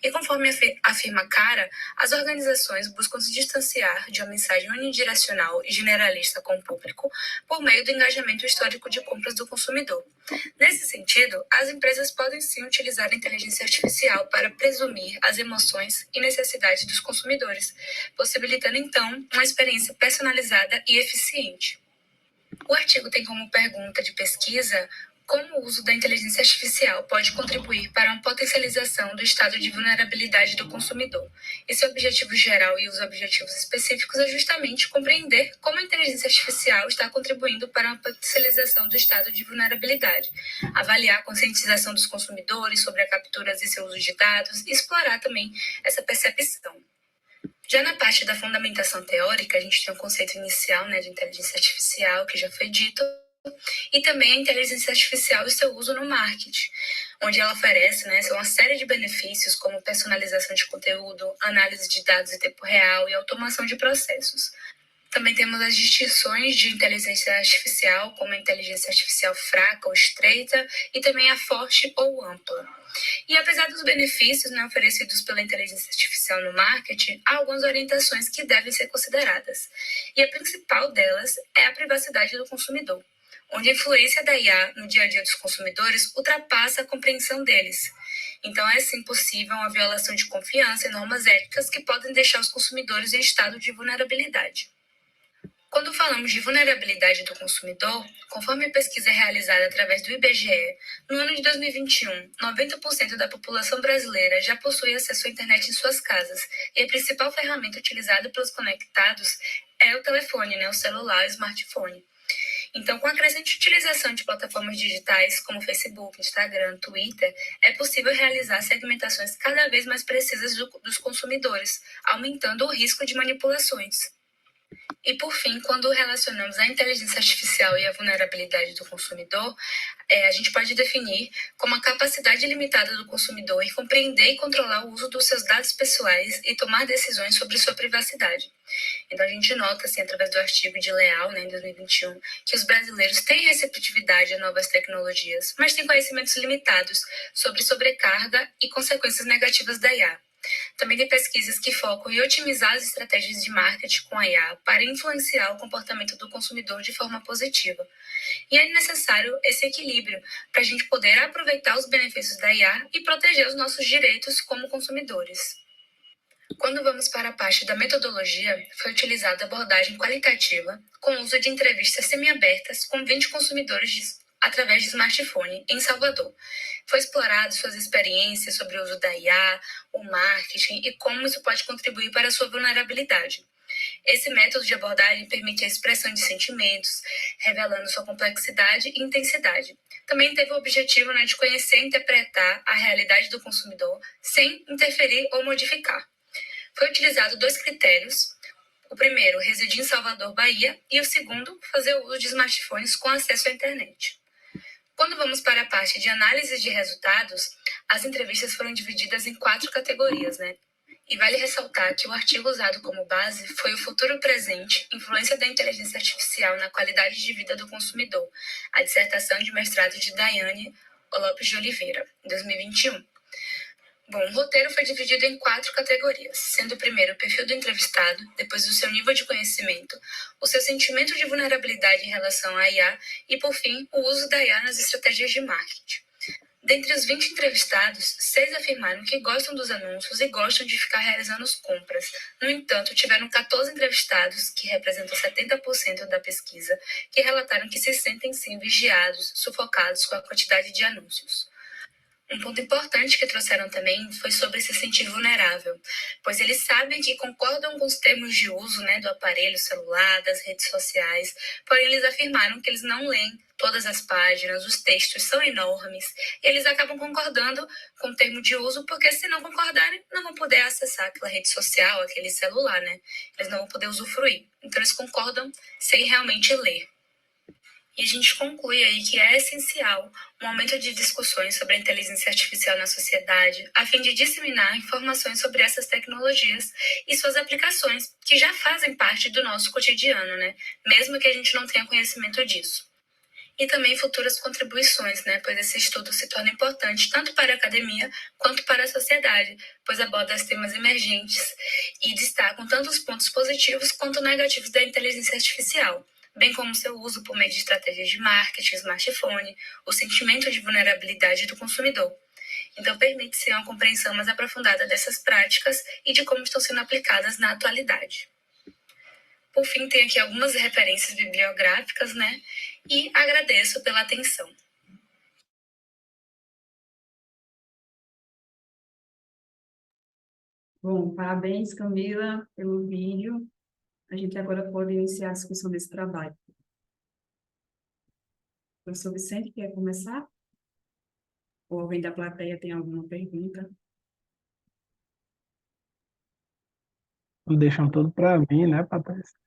E conforme afirma Cara, as organizações buscam se distanciar de uma mensagem unidirecional e generalista com o público por meio do engajamento histórico de compras do consumidor. Nesse sentido, as empresas podem sim utilizar a inteligência artificial para presumir as emoções e necessidades dos consumidores, possibilitando então uma experiência personalizada e eficiente. O artigo tem como pergunta de pesquisa como o uso da inteligência artificial pode contribuir para uma potencialização do estado de vulnerabilidade do consumidor. Esse objetivo geral e os objetivos específicos é justamente compreender como a inteligência artificial está contribuindo para uma potencialização do estado de vulnerabilidade, avaliar a conscientização dos consumidores sobre a captura e seu uso de dados e explorar também essa percepção. Já na parte da fundamentação teórica, a gente tem o conceito inicial, né, de inteligência artificial, que já foi dito, e também a inteligência artificial e seu uso no marketing, onde ela oferece, né, uma série de benefícios como personalização de conteúdo, análise de dados em tempo real e automação de processos. Também temos as distinções de inteligência artificial, como a inteligência artificial fraca ou estreita, e também a forte ou ampla. E apesar dos benefícios, né, oferecidos pela inteligência artificial no marketing, há algumas orientações que devem ser consideradas. E a principal delas é a privacidade do consumidor, onde a influência da IA no dia a dia dos consumidores ultrapassa a compreensão deles. Então, é sim possível uma violação de confiança e normas éticas que podem deixar os consumidores em estado de vulnerabilidade. Quando falamos de vulnerabilidade do consumidor, conforme a pesquisa realizada através do IBGE, no ano de 2021, 90% da população brasileira já possui acesso à internet em suas casas, e a principal ferramenta utilizada pelos conectados é o telefone, né, o celular, o smartphone. Então, com a crescente utilização de plataformas digitais como Facebook, Instagram, Twitter, é possível realizar segmentações cada vez mais precisas dos consumidores, aumentando o risco de manipulações. E, por fim, quando relacionamos a inteligência artificial e a vulnerabilidade do consumidor, a gente pode definir como a capacidade limitada do consumidor em compreender e controlar o uso dos seus dados pessoais e tomar decisões sobre sua privacidade. Então, a gente nota, assim, através do artigo de Leal, né, em 2021, que os brasileiros têm receptividade a novas tecnologias, mas têm conhecimentos limitados sobre sobrecarga e consequências negativas da IA. Também tem pesquisas que focam em otimizar as estratégias de marketing com a IA para influenciar o comportamento do consumidor de forma positiva. E é necessário esse equilíbrio para a gente poder aproveitar os benefícios da IA e proteger os nossos direitos como consumidores. Quando vamos para a parte da metodologia, foi utilizada a abordagem qualitativa com o uso de entrevistas semiabertas com 20 consumidores através de smartphone em Salvador. Foi explorado suas experiências sobre o uso da IA, o marketing e como isso pode contribuir para a sua vulnerabilidade. Esse método de abordagem permite a expressão de sentimentos, revelando sua complexidade e intensidade. Também teve o objetivo de conhecer e interpretar a realidade do consumidor sem interferir ou modificar. Foi utilizado 2 critérios. O primeiro, residir em Salvador, Bahia, e o segundo, fazer o uso de smartphones com acesso à internet. Quando vamos para a parte de análise de resultados, as entrevistas foram divididas em 4 categorias, E vale ressaltar que o artigo usado como base foi o futuro presente, influência da inteligência artificial na qualidade de vida do consumidor, a dissertação de mestrado de Daiane Lopes de Oliveira, em 2021. Bom, o roteiro foi dividido em 4 categorias, sendo o primeiro o perfil do entrevistado, depois o seu nível de conhecimento, o seu sentimento de vulnerabilidade em relação à IA e, por fim, o uso da IA nas estratégias de marketing. Dentre os 20 entrevistados, 6 afirmaram que gostam dos anúncios e gostam de ficar realizando as compras. No entanto, tiveram 14 entrevistados, que representam 70% da pesquisa, que relataram que se sentem sim vigiados, sufocados com a quantidade de anúncios. Um ponto importante que trouxeram também foi sobre se sentir vulnerável, pois eles sabem que concordam com os termos de uso do aparelho celular, das redes sociais, porém eles afirmaram que eles não leem todas as páginas, os textos são enormes, e eles acabam concordando com o termo de uso, porque se não concordarem, não vão poder acessar aquela rede social, aquele celular, Eles não vão poder usufruir. Então eles concordam sem realmente ler. E a gente conclui aí que é essencial um aumento de discussões sobre a inteligência artificial na sociedade, a fim de disseminar informações sobre essas tecnologias e suas aplicações, que já fazem parte do nosso cotidiano, Mesmo que a gente não tenha conhecimento disso. E também futuras contribuições, Pois esse estudo se torna importante tanto para a academia quanto para a sociedade, pois aborda os temas emergentes e destacam tanto os pontos positivos quanto negativos da inteligência artificial, bem como seu uso por meio de estratégias de marketing, smartphone, o sentimento de vulnerabilidade do consumidor. Então, permite-se uma compreensão mais aprofundada dessas práticas e de como estão sendo aplicadas na atualidade. Por fim, tem aqui algumas referências bibliográficas, E agradeço pela atenção. Bom, parabéns, Camila, pelo vídeo. A gente agora pode iniciar a discussão desse trabalho. O professor Vicente, quer começar? Ou alguém da plateia tem alguma pergunta? Deixam tudo para mim, né, Patrícia?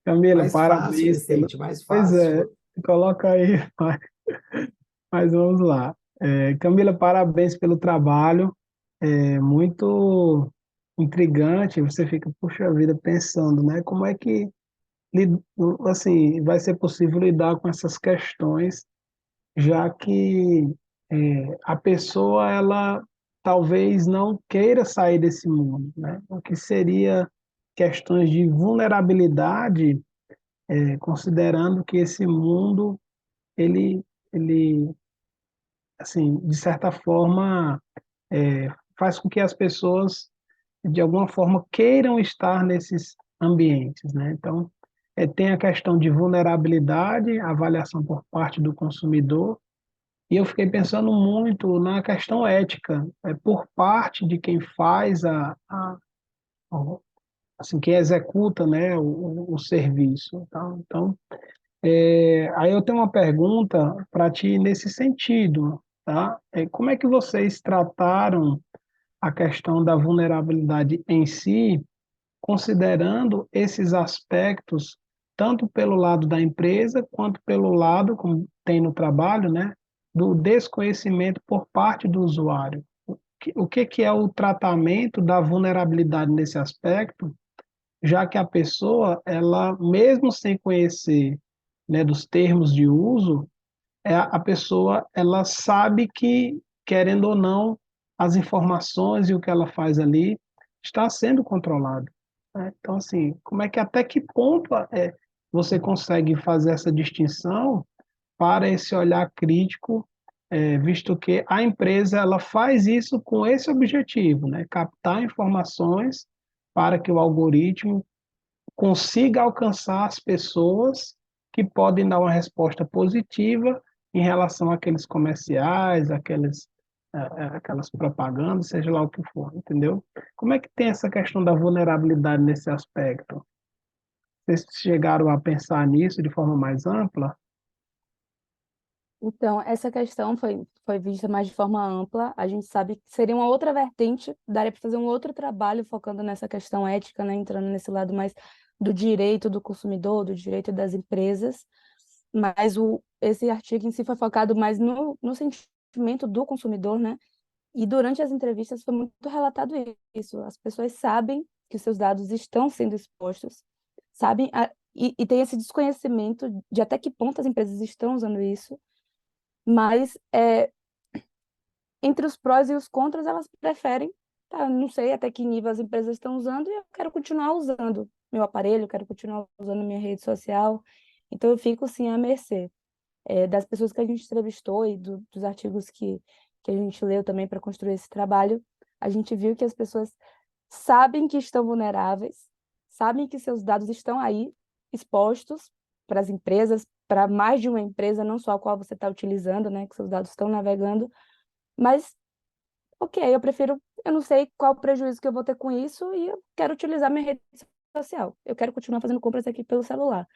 Camila, Mais fácil, parabéns pelo... Vicente, mais Pois é, fácil. coloca aí, mas vamos lá. Camila, parabéns pelo trabalho, muito intrigante, você fica, puxa vida, pensando, como é que, assim, vai ser possível lidar com essas questões, já que a pessoa, ela talvez não queira sair desse mundo, O que seria questões de vulnerabilidade, considerando que esse mundo, ele, assim, de certa forma, faz com que as pessoas, de alguma forma, queiram estar nesses ambientes, Então, tem a questão de vulnerabilidade, avaliação por parte do consumidor, e eu fiquei pensando muito na questão ética, por parte de quem faz assim, quem executa, o serviço. Tá? Então, aí eu tenho uma pergunta para ti nesse sentido, tá? Como é que vocês trataram a questão da vulnerabilidade em si, considerando esses aspectos, tanto pelo lado da empresa, quanto pelo lado, como tem no trabalho, do desconhecimento por parte do usuário? O que é o tratamento da vulnerabilidade nesse aspecto, já que a pessoa, ela, mesmo sem conhecer, dos termos de uso, a pessoa, ela sabe que, querendo ou não, as informações e o que ela faz ali está sendo controlado, né? Então, assim, como é que até que ponto você consegue fazer essa distinção para esse olhar crítico, visto que a empresa ela faz isso com esse objetivo, né? Captar informações para que o algoritmo consiga alcançar as pessoas que podem dar uma resposta positiva em relação àqueles comerciais, aquelas propagandas, seja lá o que for, entendeu? Como é que tem essa questão da vulnerabilidade nesse aspecto? Vocês chegaram a pensar nisso de forma mais ampla? Então, essa questão foi vista mais de forma ampla. A gente sabe que seria uma outra vertente, daria para fazer um outro trabalho focando nessa questão ética, né? Entrando nesse lado mais do direito do consumidor, do direito das empresas. Mas esse artigo em si foi focado mais no sentimento do consumidor, né? E durante as entrevistas foi muito relatado isso. As pessoas sabem que os seus dados estão sendo expostos, sabem, e tem esse desconhecimento de até que ponto as empresas estão usando isso, mas entre os prós e os contras, elas preferem, tá, não sei até que nível as empresas estão usando e eu quero continuar usando meu aparelho, eu quero continuar usando minha rede social, então eu fico, assim, à mercê das pessoas que a gente entrevistou e dos artigos que a gente leu também para construir esse trabalho, a gente viu que as pessoas sabem que estão vulneráveis, sabem que seus dados estão aí expostos para as empresas, para mais de uma empresa, não só a qual você está utilizando, né, que seus dados estão navegando, mas, ok, eu não sei qual o prejuízo que eu vou ter com isso e eu quero utilizar minha rede social, eu quero continuar fazendo compras aqui pelo celular.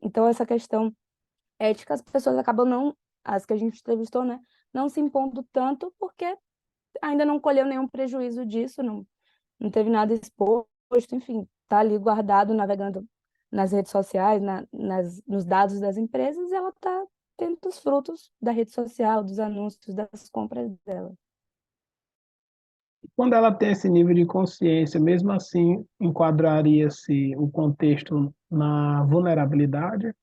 Então, essa questão ética, as pessoas acabam as que a gente entrevistou, né, não se impondo tanto porque ainda não colheu nenhum prejuízo disso, não teve nada exposto, enfim, está ali guardado, navegando nas redes sociais, nos dados das empresas, e ela está tendo os frutos da rede social, dos anúncios, das compras dela. Quando ela tem esse nível de consciência, mesmo assim, enquadraria-se o contexto na vulnerabilidade?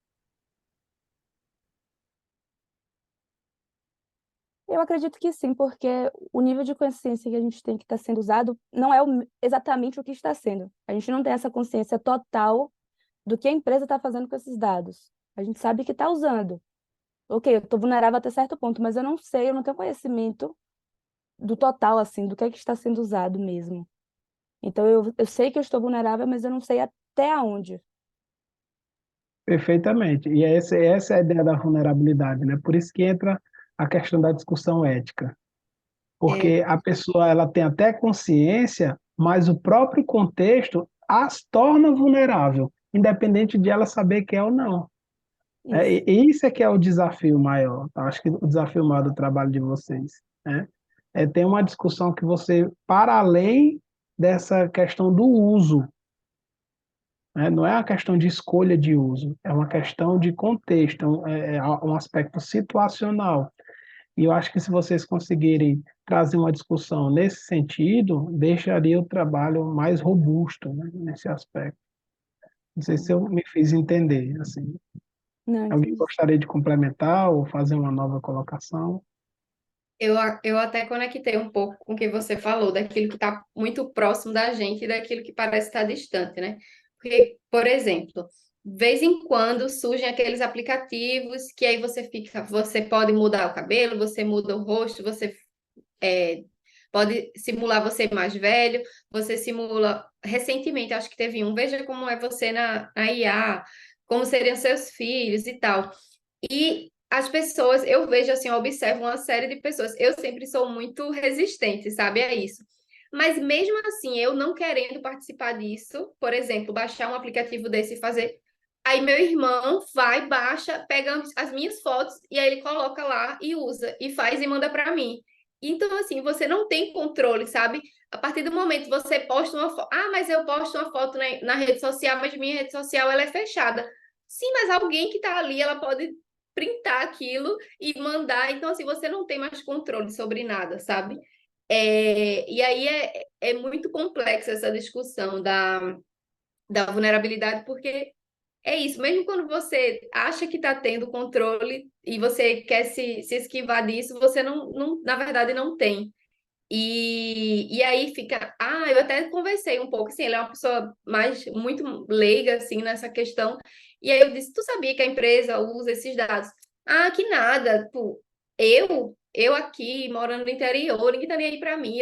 Eu acredito que sim, porque o nível de consciência que a gente tem que está sendo usado não é exatamente o que está sendo. A gente não tem essa consciência total do que a empresa está fazendo com esses dados. A gente sabe que está usando. Ok, eu estou vulnerável até certo ponto, mas eu não sei, eu não tenho conhecimento do total, assim, do que é que está sendo usado mesmo. Então, eu sei que eu estou vulnerável, mas eu não sei até aonde. Perfeitamente. E essa é a ideia da vulnerabilidade, né? Por isso que entra a questão da discussão ética. É, Porque a pessoa ela tem até consciência, mas o próprio contexto as torna vulnerável, independente de ela saber que é ou não. Isso. E isso é que é o desafio maior. Tá? Acho que o desafio maior do trabalho de vocês, né? É ter uma discussão que você, para além dessa questão do uso, né? Não é uma questão de escolha de uso, é uma questão de contexto, é um aspecto situacional. E eu acho que se vocês conseguirem trazer uma discussão nesse sentido, deixaria o trabalho mais robusto, né, nesse aspecto. Não sei se eu me fiz entender, assim. Não, Alguém entendi. gostaria de complementar ou fazer uma nova colocação? eu até conectei um pouco com o que você falou, daquilo que está muito próximo da gente e daquilo que parece estar distante, né? Porque, por exemplo, de vez em quando surgem aqueles aplicativos que aí você pode mudar o cabelo, você muda o rosto, você é, pode simular você mais velho, você simula. Recentemente, acho que teve um, veja como é você na IA, como seriam seus filhos e tal. E as pessoas, eu vejo assim, eu observo uma série de pessoas. Eu sempre sou muito resistente, sabe, a isso. Mas mesmo assim, eu não querendo participar disso, por exemplo, baixar um aplicativo desse e fazer. Aí meu irmão vai, baixa, pega as minhas fotos e aí ele coloca lá e usa, e faz e manda para mim. Então, assim, você não tem controle, sabe? A partir do momento que você posta uma foto. Ah, mas eu posto uma foto na rede social, mas minha rede social ela é fechada. Sim, mas alguém que está ali, ela pode printar aquilo e mandar. Então, assim, você não tem mais controle sobre nada, sabe? E aí é muito complexa essa discussão da vulnerabilidade, porque é isso, mesmo quando você acha que está tendo controle e você quer se esquivar disso, você na verdade, não tem. E aí fica. Ah, eu até conversei um pouco, assim, ele é uma pessoa mais muito leiga, assim, nessa questão. E aí eu disse: Tu sabia que a empresa usa esses dados? Ah, que nada. Pô, eu aqui, morando no interior, ninguém tá nem aí pra mim.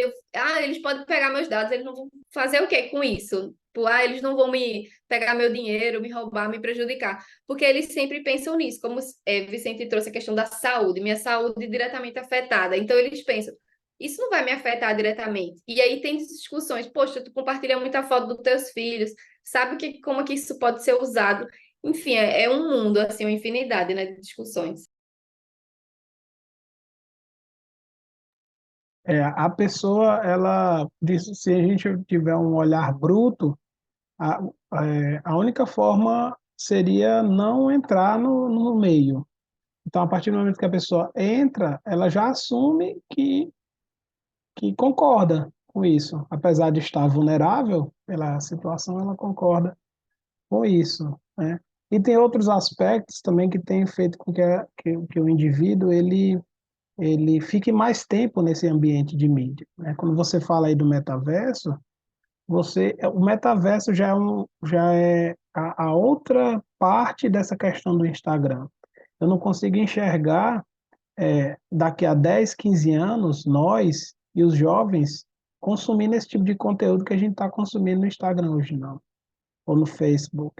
Eles podem pegar meus dados, eles não vão fazer o quê com isso? Pô, eles não vão me pegar meu dinheiro, me roubar, me prejudicar. Porque eles sempre pensam nisso, como Vicente trouxe a questão da saúde, minha saúde diretamente afetada. Então eles pensam isso não vai me afetar diretamente. E aí tem discussões, poxa, tu compartilha muita foto dos teus filhos, sabe como que isso pode ser usado? Enfim, é um mundo, assim, uma infinidade, né, de discussões. A pessoa, ela, se a gente tiver um olhar bruto, a, a única forma seria não entrar no meio. Então, a partir do momento que a pessoa entra, ela já assume que concorda com isso. Apesar de estar vulnerável pela situação, ela concorda com isso, né? E tem outros aspectos também que têm feito com que o indivíduo ele fique mais tempo nesse ambiente de mídia, né? Quando você fala aí do metaverso, o metaverso já é a outra parte dessa questão do Instagram. Eu não consigo enxergar daqui a 10, 15 anos, nós e os jovens consumindo esse tipo de conteúdo que a gente está consumindo no Instagram hoje, não, ou no Facebook.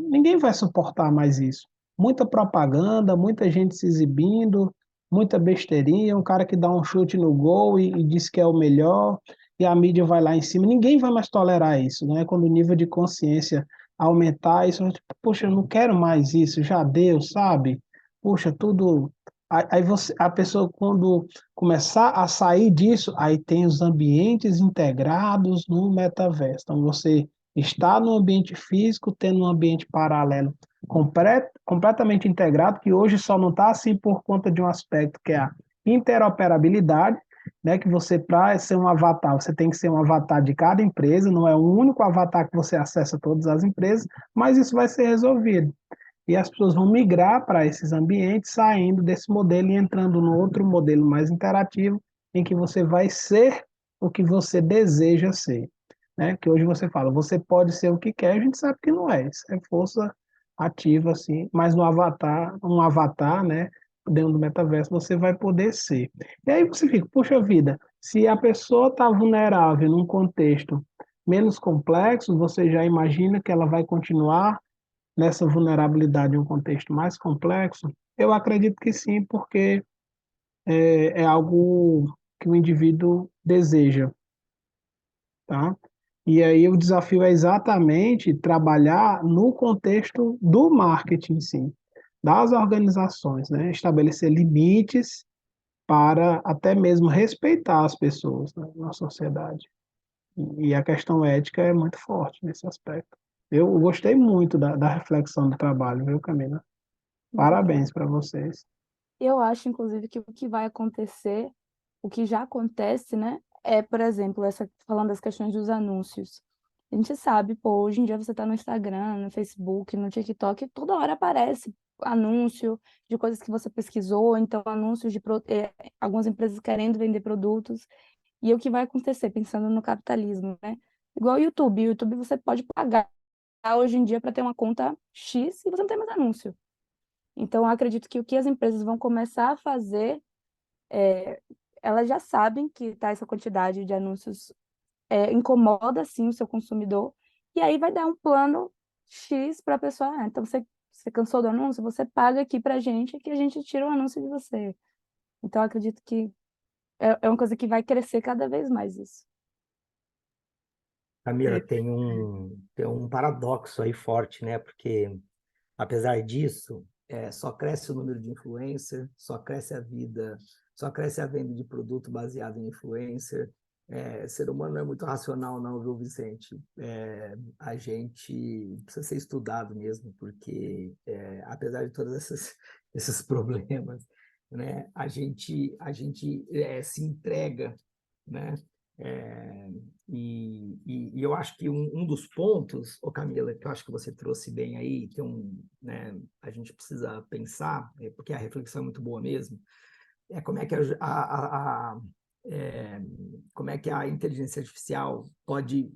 Ninguém vai suportar mais isso. Muita propaganda, muita gente se exibindo, muita besteirinha, um cara que dá um chute no gol e diz que é o melhor, e a mídia vai lá em cima. Ninguém vai mais tolerar isso, né? Quando o nível de consciência aumentar, isso, tipo, poxa, eu não quero mais isso, já deu, sabe? Puxa, tudo. Aí a pessoa, quando começar a sair disso, aí tem os ambientes integrados no metaverso. Então, você está no ambiente físico, tendo um ambiente paralelo completamente integrado, que hoje só não está assim por conta de um aspecto que é a interoperabilidade, né, que você, para ser um avatar, você tem que ser um avatar de cada empresa, não é um único avatar que você acessa todas as empresas, mas isso vai ser resolvido. E as pessoas vão migrar para esses ambientes, saindo desse modelo e entrando no outro modelo mais interativo, em que você vai ser o que você deseja ser, né? Que hoje você fala, você pode ser o que quer, a gente sabe que não é, isso é força ativa, assim, mas no avatar, um avatar, né, dentro do metaverso, você vai poder ser. E aí você fica, puxa vida, se a pessoa está vulnerável num contexto menos complexo, você já imagina que ela vai continuar nessa vulnerabilidade em um contexto mais complexo? Eu acredito que sim, porque é algo que o indivíduo deseja, tá? E aí o desafio é exatamente trabalhar no contexto do marketing, sim, das organizações, né? Estabelecer limites para até mesmo respeitar as pessoas, né, na sociedade. E a questão ética é muito forte nesse aspecto. Eu gostei muito da reflexão do trabalho, viu, Camila? Obrigada. Parabéns para vocês. Eu acho, inclusive, que o que vai acontecer, o que já acontece, né, é, por exemplo, falando das questões dos anúncios. A gente sabe, pô, hoje em dia você está no Instagram, no Facebook, no TikTok, toda hora aparece anúncio de coisas que você pesquisou, então anúncios de algumas empresas querendo vender produtos. E o que vai acontecer, pensando no capitalismo, né? Igual o YouTube. O YouTube você pode pagar hoje em dia para ter uma conta X e você não tem mais anúncio. Então, eu acredito que o que as empresas vão começar a fazer, elas já sabem que tá essa quantidade de anúncios incomoda, sim, o seu consumidor, e aí vai dar um plano X para a pessoa. Então, você cansou do anúncio? Você paga aqui para a gente que a gente tira o anúncio de você. Então, eu acredito que é uma coisa que vai crescer cada vez mais isso. Camila, É, tem um paradoxo aí forte, né? Porque, apesar disso, só cresce o número de influencer, só cresce a vida, só cresce a venda de produto baseado em influencer. Ser humano não é muito racional, não, viu, Vicente? A gente precisa ser estudado mesmo, porque, apesar de todos esses problemas, né, a gente se entrega, né? É, e eu acho que um dos pontos, Camila, que eu acho que você trouxe bem aí, né, a gente precisa pensar, porque a reflexão é muito boa mesmo, como é que como é que a inteligência artificial pode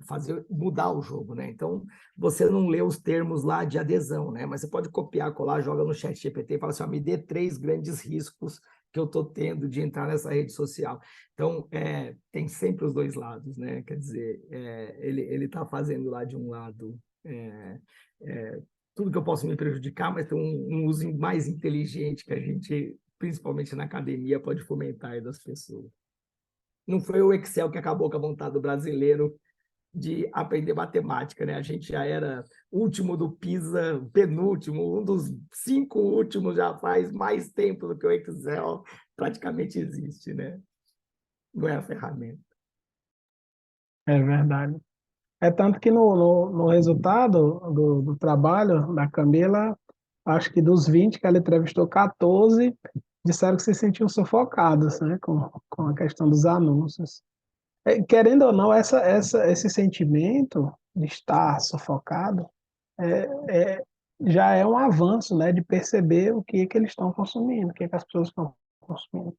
mudar o jogo, né? Então, você não lê os termos lá de adesão, né? Mas você pode copiar, colar, joga no chat GPT e fala assim, ó, me dê 3 grandes riscos que eu estou tendo de entrar nessa rede social. Então, tem sempre os dois lados, né? Quer dizer, ele está fazendo lá de um lado tudo que eu posso me prejudicar, mas tem um uso mais inteligente que a gente, principalmente na academia, pode fomentar aí das pessoas. Não foi o Excel que acabou com a vontade do brasileiro de aprender matemática, né? A gente já era último do PISA, penúltimo, um dos 5 últimos já faz mais tempo do que o Excel praticamente existe, né? Não é a ferramenta. É verdade. É tanto que no resultado do trabalho da Camila, acho que dos 20 que ela entrevistou, 14 disseram que se sentiam sufocados, né, com a questão dos anúncios. Querendo ou não, esse sentimento de estar sufocado já é um avanço, né, de perceber o que eles estão consumindo, o que as pessoas estão consumindo.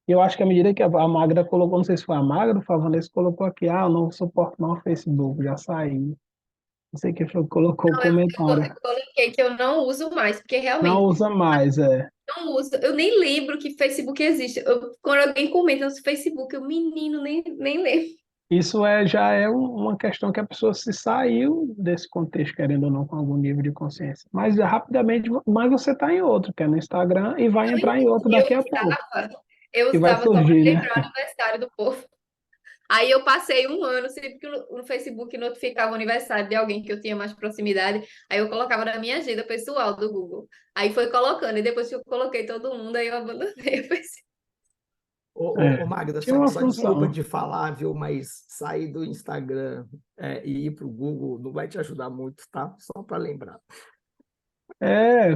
E eu acho que à medida que a Magda colocou, não sei se foi a Magda ou foi a Vanessa, colocou aqui, eu não suporto não o Facebook, já saí. Não sei quem foi que colocou o Não, comentário. eu coloquei que eu não uso mais, porque Não realmente usa mais, não uso. Eu nem lembro que Facebook existe. Quando alguém comenta no Facebook, eu, menino, nem lembro. Isso já é uma questão que a pessoa se saiu desse contexto, querendo ou não, com algum nível de consciência. Mas rapidamente, mas você está em outro, que é no Instagram, e vai entrar em outro Eu daqui a pouco. eu E vai usava só para surgir, né? lembrar o aniversário do povo. Aí eu passei um ano, sempre que no Facebook notificava o aniversário de alguém que eu tinha mais proximidade, aí eu colocava na minha agenda pessoal do Google. Aí foi colocando, e depois que eu coloquei todo mundo, aí eu abandonei o Facebook. Ô, É, Magda, tinha uma só desculpa função. de falar, viu? Mas sair do Instagram e ir para o Google não vai te ajudar muito, tá? Só para lembrar.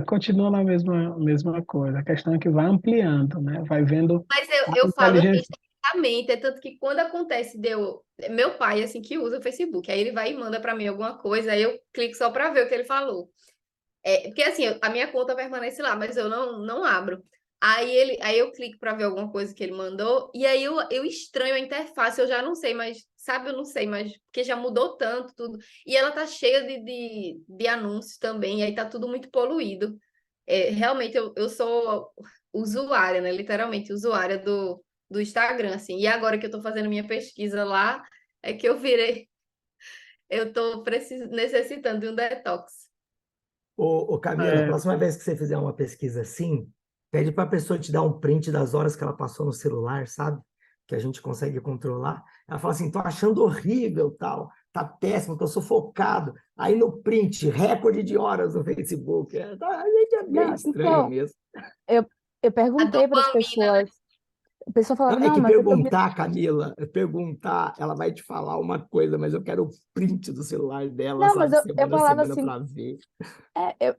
Continua na mesma coisa. A questão é que vai ampliando, né? Vai vendo Mas a eu falo assim, inteligência. especificamente, é tanto que quando acontece, meu pai, assim, que usa o Facebook, aí ele vai e manda para mim alguma coisa, aí eu clico só para ver o que ele falou. Porque assim, a minha conta permanece lá, mas eu não abro. Aí eu clico para ver alguma coisa que ele mandou, e aí eu estranho a interface, eu já não sei mais, sabe? Eu não sei mais, porque já mudou tanto tudo. E ela tá cheia de anúncios também, e aí tá tudo muito poluído. Realmente, eu sou usuária, né? Literalmente, usuária do Instagram, assim. E agora que eu tô fazendo minha pesquisa lá, é que eu tô necessitando de um detox. Ô, Camila, a É, próxima vez que você fizer uma pesquisa assim, pede para a pessoa te dar um print das horas que ela passou no celular, sabe? Que a gente consegue controlar. Ela fala assim, tô achando horrível, tal, tá péssimo, tô sufocado. Aí no print, recorde de horas no Facebook. A gente é meio Não, estranho então, mesmo. eu, eu A perguntei para as dopamina, né? pessoas, a pessoa Não, falava, é não, que mas perguntar, Camila, perguntar, ela vai te falar uma coisa, mas eu quero o print do celular dela, não, mas sabe? eu Semana a falava semana assim, para ver. é, eu,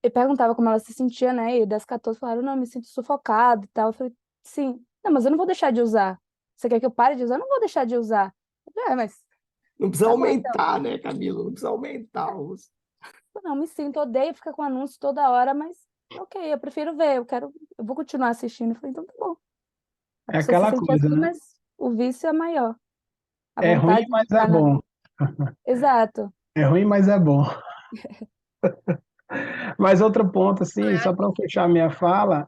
eu perguntava como ela se sentia, né? E das 14 falaram, não, eu me sinto sufocado e tal. Eu falei, sim, não, mas eu não vou deixar de usar. Você quer que eu pare de usar? Eu não vou deixar de usar. Eu falei, mas Não precisa tá bom então. aumentar, né, Camila? Não precisa aumentar os. Não, me sinto, odeio ficar com anúncio toda hora, mas ok, eu prefiro ver, eu vou continuar assistindo. Eu falei, então tá bom. A é pessoa se aquela sente coisa, assim, né? mas o vício é maior. A É ruim, vontade de mas é estar na. bom. Exato. É ruim, mas é bom. Mas outro ponto, assim, só para fechar minha fala,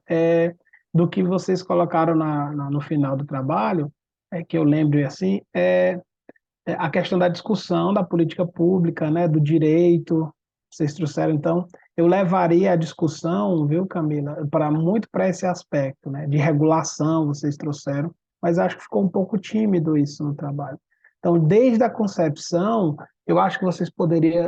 do que vocês colocaram no final do trabalho, que eu lembro assim, é a questão da discussão da política pública, né, do direito, vocês trouxeram, então, eu levaria a discussão, viu, Camila, muito para esse aspecto, né, de regulação, vocês trouxeram, mas acho que ficou um pouco tímido isso no trabalho. Então, desde a concepção, eu acho que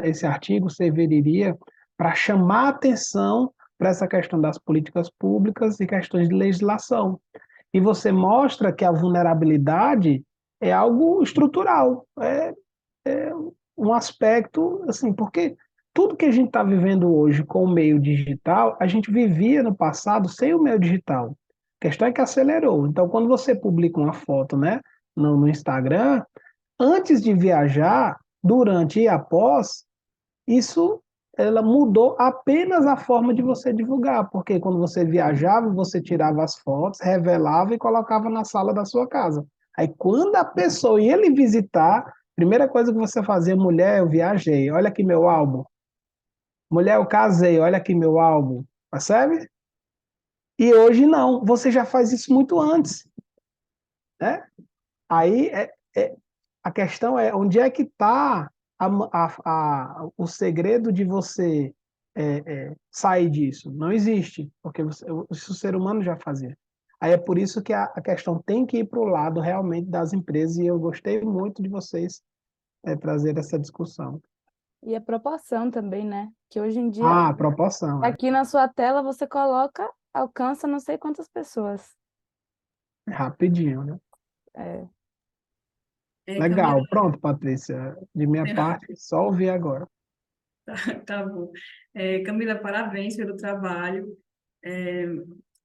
esse artigo serviria para chamar a atenção para essa questão das políticas públicas e questões de legislação. E você mostra que a vulnerabilidade é algo estrutural, um aspecto, assim, porque tudo que a gente está vivendo hoje com o meio digital, a gente vivia no passado sem o meio digital. A questão é que acelerou. Então, quando você publica uma foto, né, no Instagram, antes de viajar, durante e após, isso ela mudou apenas a forma de você divulgar, porque quando você viajava, você tirava as fotos, revelava e colocava na sala da sua casa. Aí quando a pessoa ia lhe visitar, primeira coisa que você fazia, mulher, eu viajei, olha aqui meu álbum. Mulher, eu casei, olha aqui meu álbum. Percebe? E hoje não, você já faz isso muito antes, né? Aí a questão é onde é que está o segredo de você sair disso? Não existe, porque isso o ser humano já fazia. Aí é por isso que a questão tem que ir para o lado realmente das empresas, e eu gostei muito de vocês trazer essa discussão. E a proporção também, né? Que hoje em dia, Ah, a proporção, aqui na sua tela, você coloca, alcança não sei quantas pessoas. rapidinho, né? É, Camila, Legal, pronto, Patrícia. De minha parte, só ouvir agora. tá bom. Camila, parabéns pelo trabalho. É,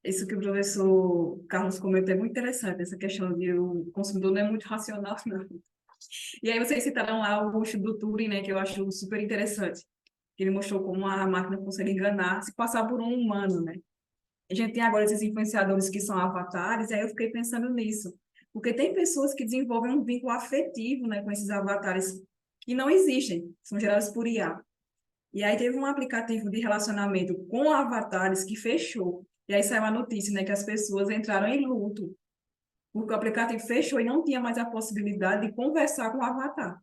isso que o professor Carlos comentou é muito interessante, essa questão de o consumidor não é muito racional, não. E aí vocês citaram lá o estudo do Turing, né, que eu acho super interessante. Ele mostrou como a máquina consegue enganar se passar por um humano, né? A gente tem agora esses influenciadores que são avatares, e aí eu fiquei pensando nisso. Porque tem pessoas que desenvolvem um vínculo afetivo, né, com esses avatares que não existem, são gerados por IA. E aí teve um aplicativo de relacionamento com avatares que fechou. E aí saiu a notícia, né, que as pessoas entraram em luto, porque o aplicativo fechou e não tinha mais a possibilidade de conversar com o avatar.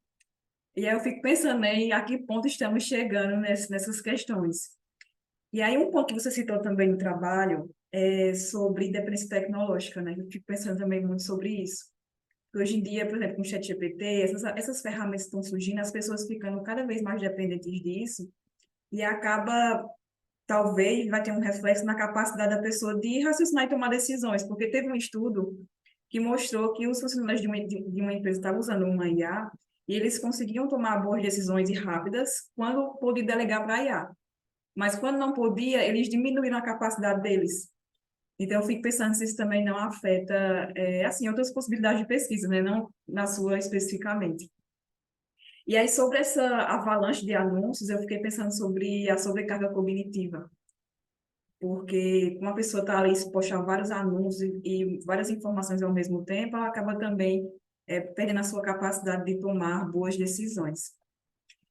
E aí eu fico pensando, né, em a que ponto estamos chegando nessas questões. E aí um ponto que você citou também no trabalho é sobre dependência tecnológica, né? Eu fico pensando também muito sobre isso. Hoje em dia, por exemplo, com o ChatGPT, essas ferramentas estão surgindo, as pessoas ficando cada vez mais dependentes disso, e acaba, talvez, vai ter um reflexo na capacidade da pessoa de raciocinar e tomar decisões, porque teve um estudo que mostrou que os funcionários de uma empresa estavam usando uma IA e eles conseguiam tomar boas decisões e rápidas quando podiam delegar para a IA. Mas quando não podia, eles diminuíram a capacidade deles. Então, eu fico pensando se isso também não afeta, assim, outras possibilidades de pesquisa, né? Não na sua especificamente. E aí, sobre essa avalanche de anúncios, eu fiquei pensando sobre a sobrecarga cognitiva. Porque uma pessoa está ali exposta a vários anúncios e várias informações ao mesmo tempo, ela acaba também perdendo a sua capacidade de tomar boas decisões.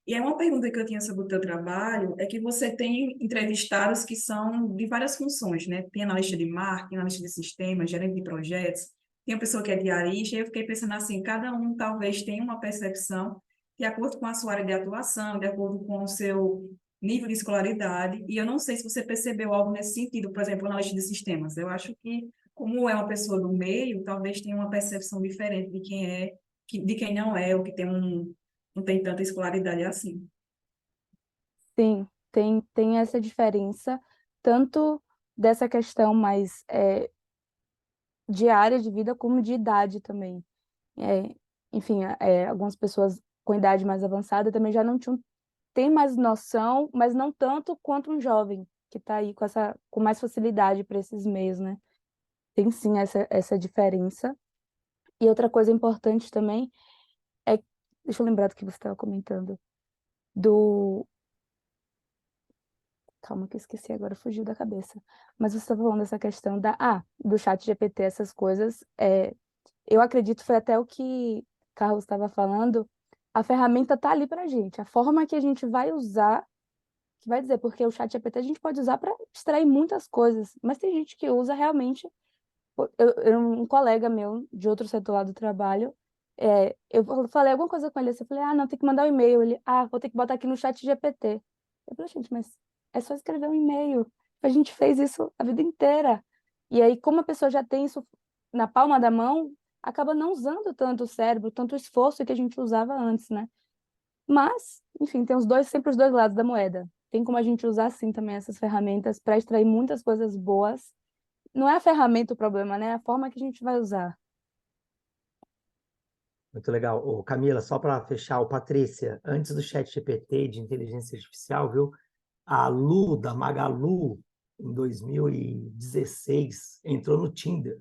E aí uma pergunta que eu tinha sobre o teu trabalho é que você tem entrevistados que são de várias funções, né? Tem analista de marketing, analista de sistemas, gerente de projetos, tem a pessoa que é diarista, e eu fiquei pensando assim, cada um talvez tenha uma percepção de acordo com a sua área de atuação, de acordo com o seu nível de escolaridade, e eu não sei se você percebeu algo nesse sentido, por exemplo, analista de sistemas. Eu acho que, como é uma pessoa do meio, talvez tenha uma percepção diferente de quem é, de quem não é, ou que tem não tem tanta escolaridade assim. sim, tem essa diferença, tanto dessa questão mais de área de vida, como de idade também. É, enfim, algumas pessoas com idade mais avançada também já não tinham, têm mais noção, mas não tanto quanto um jovem que está aí com mais facilidade para esses meios, né? Tem sim essa diferença. E outra coisa importante também é, deixa eu lembrar do que você estava comentando, do, calma que eu esqueci agora, fugiu da cabeça. Mas você estava falando dessa questão do chat GPT, essas coisas, eu acredito, foi até o que Carlos estava falando, a ferramenta está ali para a gente, a forma que a gente vai usar, que vai dizer, porque o chat GPT a gente pode usar para extrair muitas coisas, mas tem gente que usa realmente. Um colega meu de outro setor lá do trabalho, eu falei alguma coisa com ele, assim, eu falei, não, tem que mandar um e-mail. Ele, vou ter que botar aqui no chat GPT. Eu falei, gente, mas é só escrever um e-mail. A gente fez isso a vida inteira. E aí, como a pessoa já tem isso na palma da mão, acaba não usando tanto o cérebro, tanto o esforço que a gente usava antes, né? Mas, enfim, tem sempre os dois lados da moeda. Tem como a gente usar, sim, também essas ferramentas para extrair muitas coisas boas. Não é a ferramenta o problema, né? É a forma que a gente vai usar. Muito legal. Ô, Camila, só para fechar, o Patrícia, antes do chat GPT de inteligência artificial, viu? A Lu, da Magalu, em 2016, entrou no Tinder.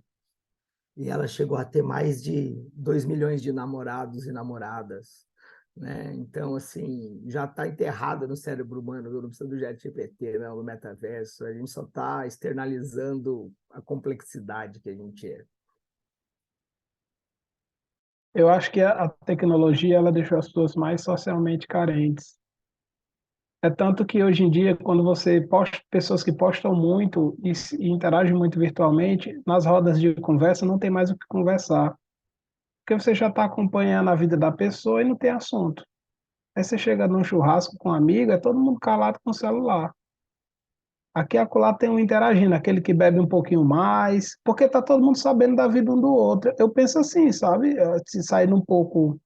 E ela chegou a ter mais de 2 milhões de namorados e namoradas, né? Então, assim, já está enterrada no cérebro humano, viu? Não precisa do ChatGPT, não, do metaverso. A gente só está externalizando a complexidade que a gente é. Eu acho que a tecnologia ela deixou as pessoas mais socialmente carentes. É tanto que hoje em dia, quando você posta, pessoas que postam muito e interagem muito virtualmente, nas rodas de conversa não tem mais o que conversar, porque você já está acompanhando a vida da pessoa e não tem assunto. Aí você chega num churrasco com um amigo, é todo mundo calado com o celular. Aqui e acolá tem um interagindo, aquele que bebe um pouquinho mais, porque tá todo mundo sabendo da vida um do outro. Eu penso assim, sabe? Se sair um pouco.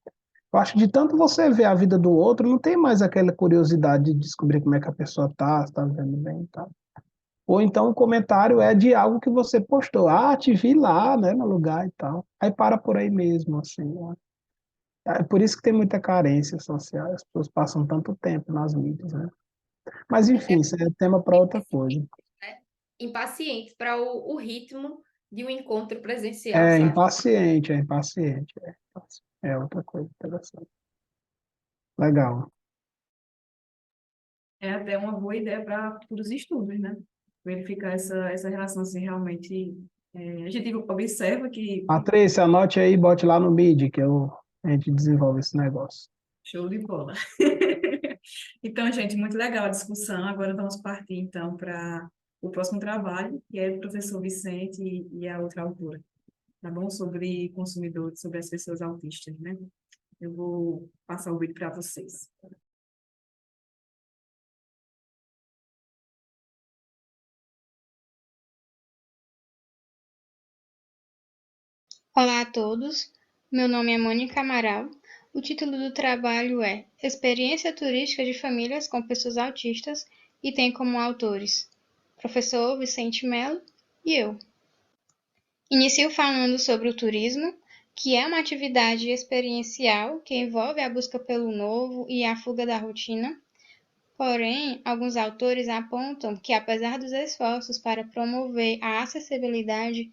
Eu acho que de tanto você ver a vida do outro, não tem mais aquela curiosidade de descobrir como é que a pessoa tá, se tá vivendo bem e tal. Ou então o comentário é de algo que você postou. Ah, te vi lá, né, no lugar e tal. Aí para por aí mesmo, assim. Né? É por isso que tem muita carência social. As pessoas passam tanto tempo nas mídias, né? Mas enfim, isso é tema para outra coisa. Né? Impacientes para o ritmo de um encontro presencial, É sabe? impaciente, é impaciente. É outra coisa interessante. Legal. É até uma boa ideia para futuros estudos, né? Verificar essa relação, se realmente... a gente observa que... Patrícia, anote aí, bote lá no Mid, a gente desenvolve esse negócio. Show de bola. Então, gente, muito legal a discussão. Agora vamos partir, então, para o próximo trabalho, que é do professor Vicente e a outra autora, tá bom? Sobre consumidores, sobre as pessoas autistas, né? Eu vou passar o vídeo para vocês. Olá a todos, meu nome é Mônica Amaral. O título do trabalho é Experiência Turística de Famílias com Pessoas Autistas e tem como autores professor Vicente Melo e eu. Inicio falando sobre o turismo, que é uma atividade experiencial que envolve a busca pelo novo e a fuga da rotina. Porém, alguns autores apontam que, apesar dos esforços para promover a acessibilidade,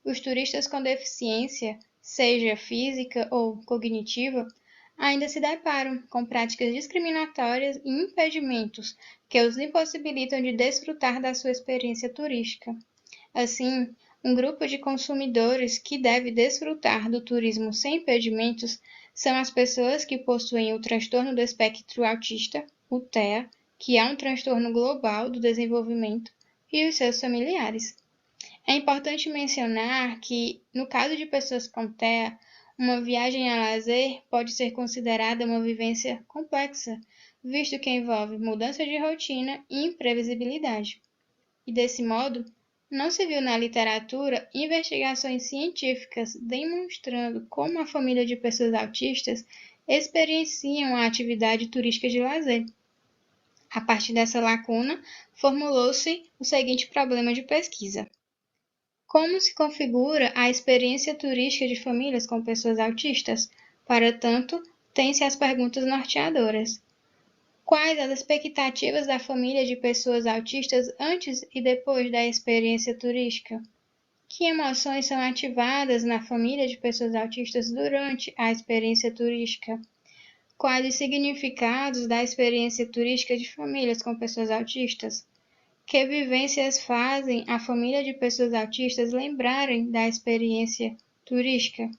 os turistas com deficiência, seja física ou cognitiva, ainda se deparam com práticas discriminatórias e impedimentos que os impossibilitam de desfrutar da sua experiência turística. Assim, um grupo de consumidores que deve desfrutar do turismo sem impedimentos são as pessoas que possuem o transtorno do espectro autista, o TEA, que é um transtorno global do desenvolvimento, e os seus familiares. É importante mencionar que, no caso de pessoas com TEA, uma viagem a lazer pode ser considerada uma vivência complexa, visto que envolve mudança de rotina e imprevisibilidade. E desse modo, não se viu na literatura investigações científicas demonstrando como a família de pessoas autistas experienciam a atividade turística de lazer. A partir dessa lacuna, formulou-se o seguinte problema de pesquisa: como se configura a experiência turística de famílias com pessoas autistas? Para tanto, tem-se as perguntas norteadoras. Quais as expectativas da família de pessoas autistas antes e depois da experiência turística? Que emoções são ativadas na família de pessoas autistas durante a experiência turística? Quais os significados da experiência turística de famílias com pessoas autistas? Que vivências fazem a família de pessoas autistas lembrarem da experiência turística?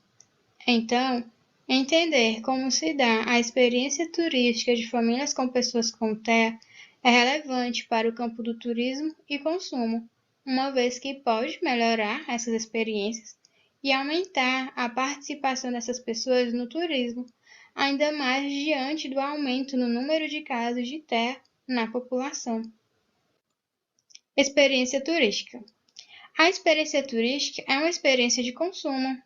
Então, entender como se dá a experiência turística de famílias com pessoas com TEA é relevante para o campo do turismo e consumo, uma vez que pode melhorar essas experiências e aumentar a participação dessas pessoas no turismo, ainda mais diante do aumento no número de casos de TEA na população. Experiência turística. A experiência turística é uma experiência de consumo,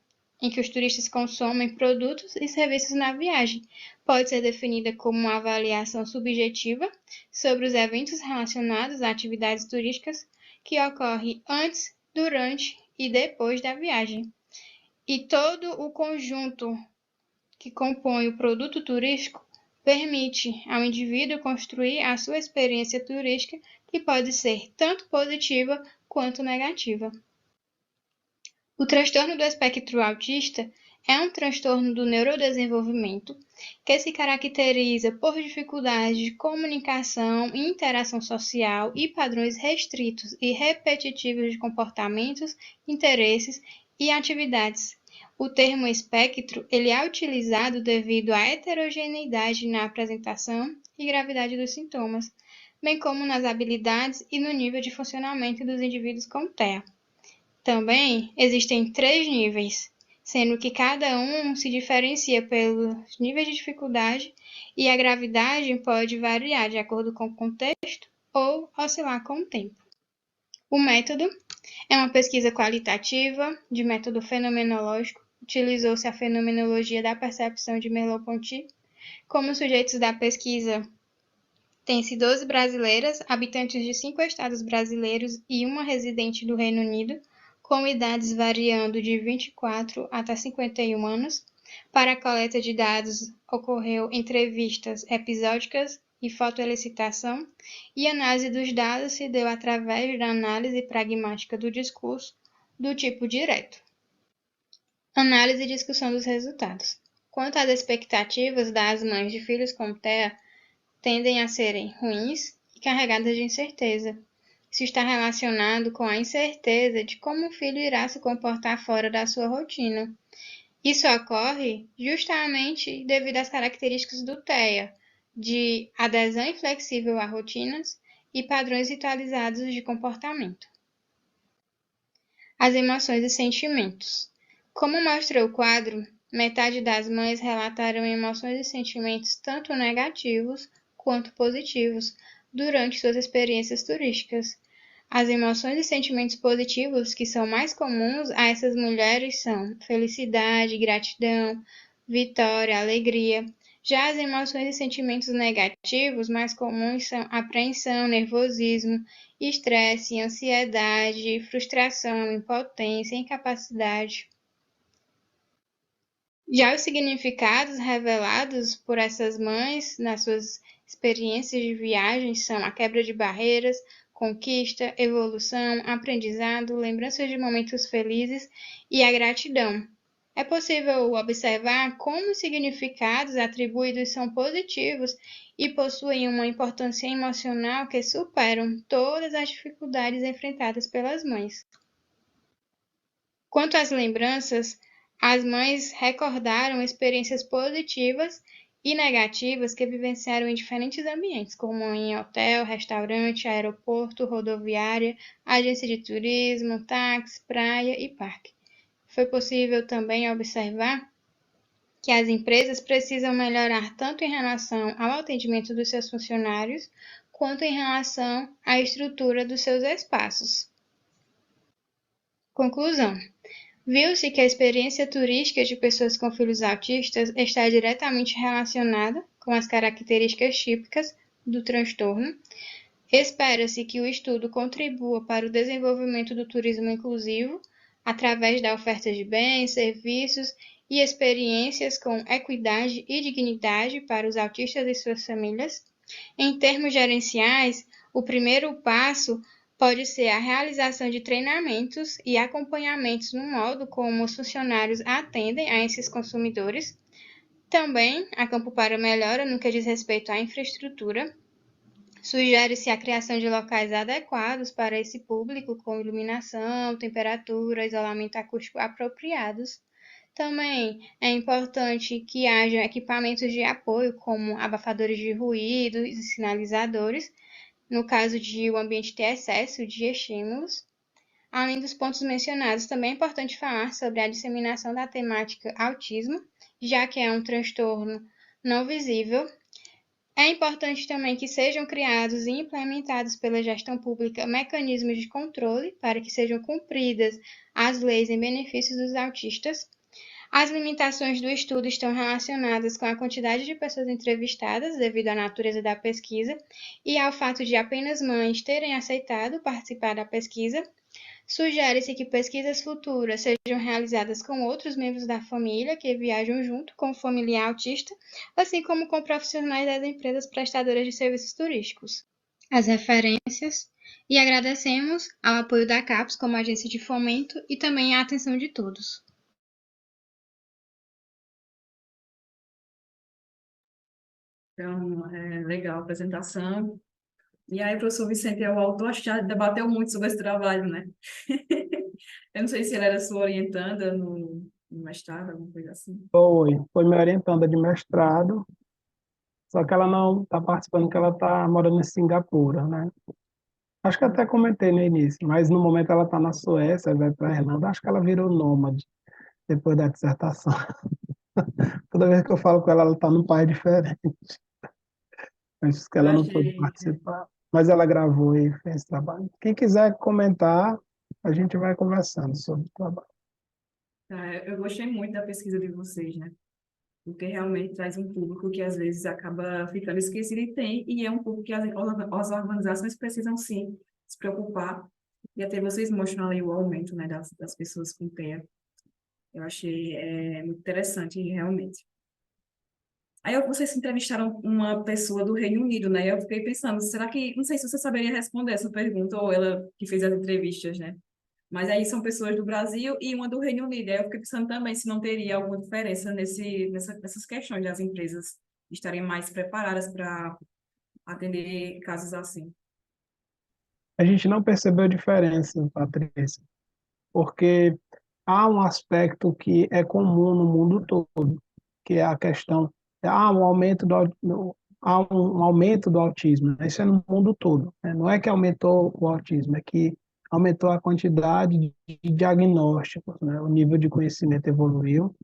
em que os turistas consomem produtos e serviços na viagem. Pode ser definida como uma avaliação subjetiva sobre os eventos relacionados a atividades turísticas que ocorre antes, durante e depois da viagem. E todo o conjunto que compõe o produto turístico permite ao indivíduo construir a sua experiência turística, que pode ser tanto positiva quanto negativa. O transtorno do espectro autista é um transtorno do neurodesenvolvimento que se caracteriza por dificuldades de comunicação e interação social e padrões restritos e repetitivos de comportamentos, interesses e atividades. O termo espectro ele é utilizado devido à heterogeneidade na apresentação e gravidade dos sintomas, bem como nas habilidades e no nível de funcionamento dos indivíduos com TEA. Também existem 3 níveis, sendo que cada um se diferencia pelos níveis de dificuldade e a gravidade pode variar de acordo com o contexto ou oscilar com o tempo. O método é uma pesquisa qualitativa de método fenomenológico. Utilizou-se a fenomenologia da percepção de Merleau-Ponty. Como sujeitos da pesquisa, tem-se 12 brasileiras, habitantes de 5 estados brasileiros e uma residente do Reino Unido, com idades variando de 24 até 51 anos. Para a coleta de dados, ocorreu entrevistas episódicas e fotoelicitação, e a análise dos dados se deu através da análise pragmática do discurso do tipo direto. Análise e discussão dos resultados. Quanto às expectativas das mães de filhos com TEA, tendem a serem ruins e carregadas de incerteza. Isso está relacionado com a incerteza de como o filho irá se comportar fora da sua rotina. Isso ocorre justamente devido às características do TEA, de adesão inflexível a rotinas e padrões ritualizados de comportamento. As emoções e sentimentos. Como mostra o quadro, metade das mães relataram emoções e sentimentos tanto negativos quanto positivos durante suas experiências turísticas. As emoções e sentimentos positivos que são mais comuns a essas mulheres são felicidade, gratidão, vitória, alegria. Já as emoções e sentimentos negativos mais comuns são apreensão, nervosismo, estresse, ansiedade, frustração, impotência, incapacidade. Já os significados revelados por essas mães nas suas experiências de viagem são a quebra de barreiras, conquista, evolução, aprendizado, lembranças de momentos felizes e a gratidão. É possível observar como os significados atribuídos são positivos e possuem uma importância emocional que superam todas as dificuldades enfrentadas pelas mães. Quanto às lembranças, as mães recordaram experiências positivas e negativas que vivenciaram em diferentes ambientes, como em hotel, restaurante, aeroporto, rodoviária, agência de turismo, táxi, praia e parque. Foi possível também observar que as empresas precisam melhorar tanto em relação ao atendimento dos seus funcionários, quanto em relação à estrutura dos seus espaços. Conclusão. Viu-se que a experiência turística de pessoas com filhos autistas está diretamente relacionada com as características típicas do transtorno. Espera-se que o estudo contribua para o desenvolvimento do turismo inclusivo, através da oferta de bens, serviços e experiências com equidade e dignidade para os autistas e suas famílias. Em termos gerenciais, o primeiro passo pode ser a realização de treinamentos e acompanhamentos no modo como os funcionários atendem a esses consumidores. Também há campo para melhora no que diz respeito à infraestrutura. Sugere-se a criação de locais adequados para esse público, com iluminação, temperatura, isolamento acústico apropriados. Também é importante que haja equipamentos de apoio, como abafadores de ruído e sinalizadores, no caso de o ambiente ter excesso de estímulos. Além dos pontos mencionados, também é importante falar sobre a disseminação da temática autismo, já que é um transtorno não visível. É importante também que sejam criados e implementados pela gestão pública mecanismos de controle para que sejam cumpridas as leis em benefício dos autistas. As limitações do estudo estão relacionadas com a quantidade de pessoas entrevistadas, devido à natureza da pesquisa, e ao fato de apenas mães terem aceitado participar da pesquisa. Sugere-se que pesquisas futuras sejam realizadas com outros membros da família que viajam junto com o familiar autista, assim como com profissionais das empresas prestadoras de serviços turísticos. As referências, e agradecemos ao apoio da CAPES como agência de fomento e também a atenção de todos. Então, legal a apresentação. E aí, o professor Vicente é o autor, acho que já debateu muito sobre esse trabalho, né? Eu não sei se ele era sua orientanda no mestrado, alguma coisa assim. Foi minha orientanda de mestrado, só que ela não está participando, porque ela está morando em Singapura, né? Acho que até comentei no início, mas no momento ela está na Suécia, vai para a Irlanda, acho que ela virou nômade depois da dissertação. Toda vez que eu falo com ela, ela está num país diferente. Acho que Eu ela não pôde achei, participar, mas ela gravou e fez trabalho. Quem quiser comentar, a gente vai conversando sobre o trabalho. eu gostei muito da pesquisa de vocês, né? Porque realmente traz um público que às vezes acaba ficando esquecido e é um público que as organizações precisam sim se preocupar. E até vocês mostram ali o aumento, né, das pessoas com TEA. Eu achei muito interessante, realmente. Vocês entrevistaram uma pessoa do Reino Unido, né? Eu fiquei pensando, será que... Não sei se você saberia responder essa pergunta, ou ela que fez as entrevistas, né? Mas aí são pessoas do Brasil e uma do Reino Unido. Aí eu fiquei pensando também se não teria alguma diferença nessas questões das empresas estarem mais preparadas para atender casos assim. A gente não percebeu diferença, Patrícia, porque há um aspecto que é comum no mundo todo, que é a questão, há um aumento do autismo, né? Isso é no mundo todo, né? Não é que aumentou o autismo, é que aumentou a quantidade de diagnósticos, né? O nível de conhecimento evoluiu.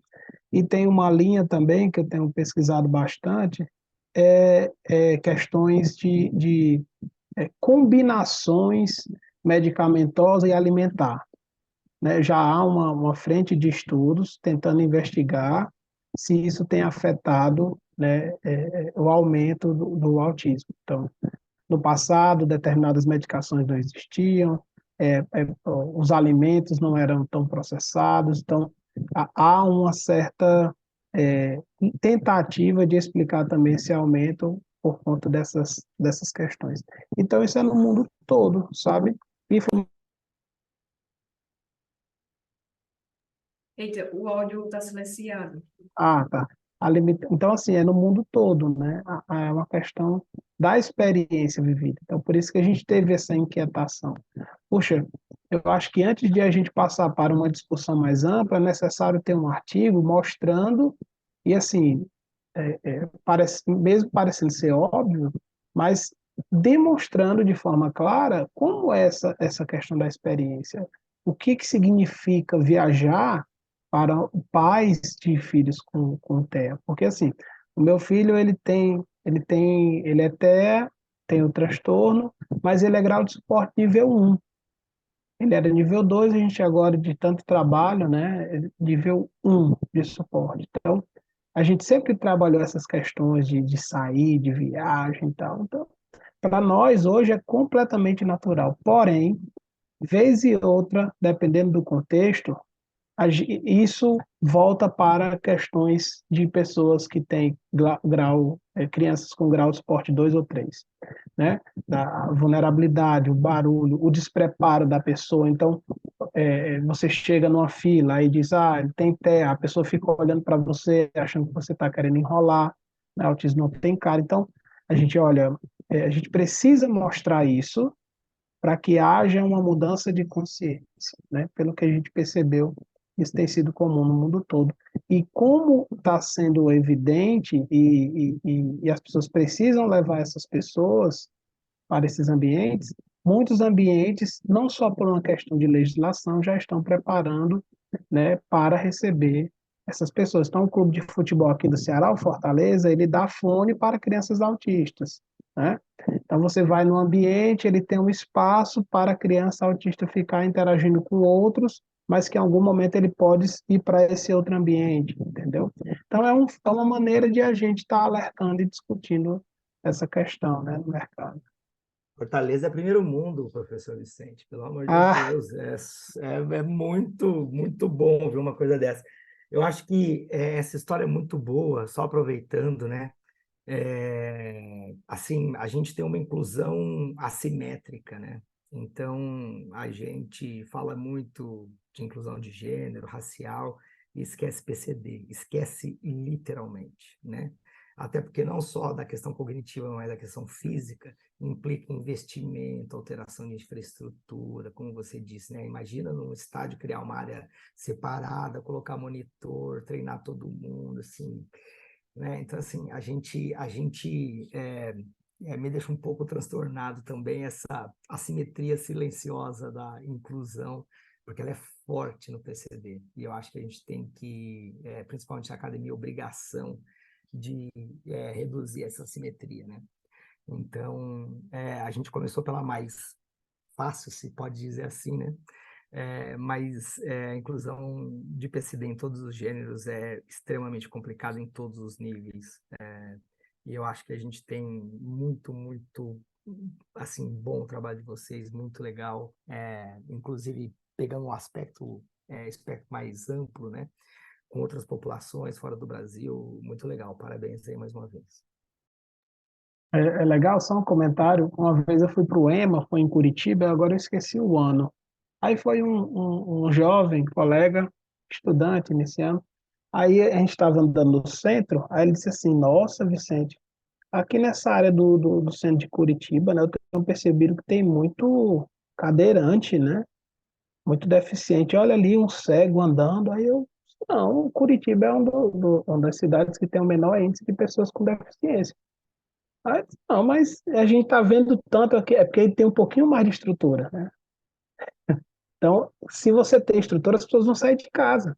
E tem uma linha também que eu tenho pesquisado bastante, questões de combinações medicamentosas e alimentar, né? Já há uma frente de estudos tentando investigar se isso tem afetado, né, o aumento do autismo. Então, no passado, determinadas medicações não existiam, os alimentos não eram tão processados, então há uma certa tentativa de explicar também esse aumento por conta dessas questões. Então, isso é no mundo todo, sabe? E Eita, o áudio está silenciado. tá. Então, assim, é no mundo todo, né? É uma questão da experiência vivida. Então, por isso que a gente teve essa inquietação. Puxa, eu acho que antes de a gente passar para uma discussão mais ampla, é necessário ter um artigo mostrando, e assim, mesmo parecendo ser óbvio, mas demonstrando de forma clara como é essa questão da experiência. O que significa viajar para pais de filhos com TEA? Porque, assim, o meu filho, ele até tem o transtorno, mas ele é grau de suporte nível 1. Ele era nível 2, a gente agora, de tanto trabalho, né, nível 1 de suporte. Então, a gente sempre trabalhou essas questões de sair, de viagem e tal. Então, para nós, hoje é completamente natural. Porém, vez e outra, dependendo do contexto, isso volta para questões de pessoas que têm crianças com grau de suporte 2 ou 3, né? Da vulnerabilidade, o barulho, o despreparo da pessoa. Então, você chega numa fila e diz, ele tem TEA, a pessoa fica olhando para você, achando que você está querendo enrolar, né? Autismo não tem cara. Então, a gente precisa mostrar isso para que haja uma mudança de consciência, né? Pelo que a gente percebeu, isso tem sido comum no mundo todo. E como está sendo evidente, e as pessoas precisam levar essas pessoas para esses ambientes, muitos ambientes, não só por uma questão de legislação, já estão preparando, né, para receber essas pessoas. Então, o clube de futebol aqui do Ceará, o Fortaleza, ele dá fone para crianças autistas, né? Então, você vai no ambiente, ele tem um espaço para a criança autista ficar interagindo com outros, mas que em algum momento ele pode ir para esse outro ambiente, entendeu? Então, é uma maneira de a gente estar alertando e discutindo essa questão, né, no mercado. Fortaleza é primeiro mundo, professor Vicente, pelo amor de Ah, Deus, é muito, muito bom ver uma coisa dessa. Eu acho que essa história é muito boa, só aproveitando, né? Assim, a gente tem uma inclusão assimétrica, né? Então, a gente fala muito de inclusão de gênero, racial, e esquece PCD, esquece literalmente, né? Até porque não só da questão cognitiva, mas da questão física, implica investimento, alteração de infraestrutura, como você disse, né? Imagina num estádio criar uma área separada, colocar monitor, treinar todo mundo, assim, né? Então, assim, me deixa um pouco transtornado também essa assimetria silenciosa da inclusão, porque ela é forte no PCD, e eu acho que a gente tem que, principalmente na academia, obrigação de reduzir essa assimetria, né? Então, a gente começou pela mais fácil, se pode dizer assim, né? Mas a inclusão de PCD em todos os gêneros é extremamente complicado em todos os níveis. E eu acho que a gente tem muito, assim, bom trabalho de vocês, muito legal, inclusive pegando um aspecto mais amplo, né? Com outras populações fora do Brasil, muito legal. Parabéns aí mais uma vez. É legal, só um comentário. Uma vez eu fui para o EMA, foi em Curitiba, agora eu esqueci o ano. Aí foi um jovem colega, estudante, iniciando. Aí a gente estava andando no centro, aí ele disse assim, nossa, Vicente, aqui nessa área do centro de Curitiba, né, eu tenho percebido que tem muito cadeirante, né? Muito deficiente. Olha ali um cego andando. Aí eu, não, Curitiba é uma das cidades que tem o menor índice de pessoas com deficiência. Aí, eu disse, não, mas a gente está vendo tanto aqui, é porque ele tem um pouquinho mais de estrutura, né? Então, se você tem estrutura, as pessoas vão sair de casa.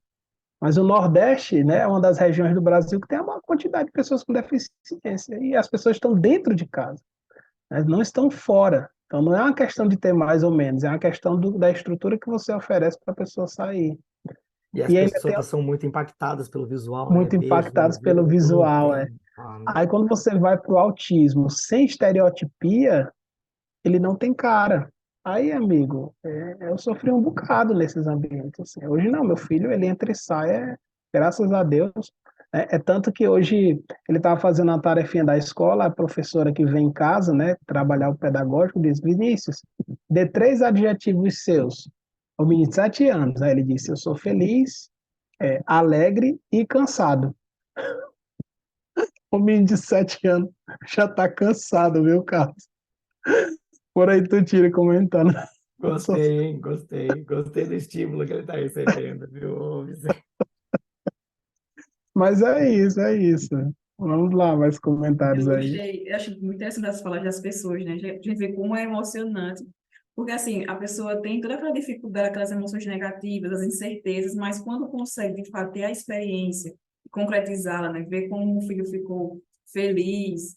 Mas o Nordeste, né, é uma das regiões do Brasil que tem uma quantidade de pessoas com deficiência. E as pessoas estão dentro de casa, né, não estão fora. Então, não é uma questão de ter mais ou menos, é uma questão da estrutura que você oferece para a pessoa sair. E as E ainda tem pessoas são muito impactadas pelo visual, né? muito Vejo, impactados pelo não visual. tem. Né? Aí, quando você vai para o autismo sem estereotipia, ele não tem cara. Aí, amigo, eu sofri um bocado nesses ambientes. Assim. Hoje não, meu filho, ele entra e sai, graças a Deus. É tanto que hoje ele estava fazendo a tarefinha da escola, a professora que vem em casa, né, trabalhar o pedagógico, diz, Vinícius, dê 3 adjetivos seus. O menino de 7 anos, aí ele disse, eu sou feliz, alegre e cansado. O menino de 7 anos já está cansado, viu, Carlos? Por aí tu tira comentando. Gostei, hein? Gostei do estímulo que ele está recebendo, viu, Vicente? Mas é isso, é isso. Vamos lá, mais comentários Eu aí. gostei, eu acho muito interessante as falas das pessoas, né? A gente vê como é emocionante, porque assim, a pessoa tem toda aquela dificuldade, aquelas emoções negativas, as incertezas, mas quando consegue, de fato, ter a experiência, concretizá-la, né? Ver como o filho ficou feliz,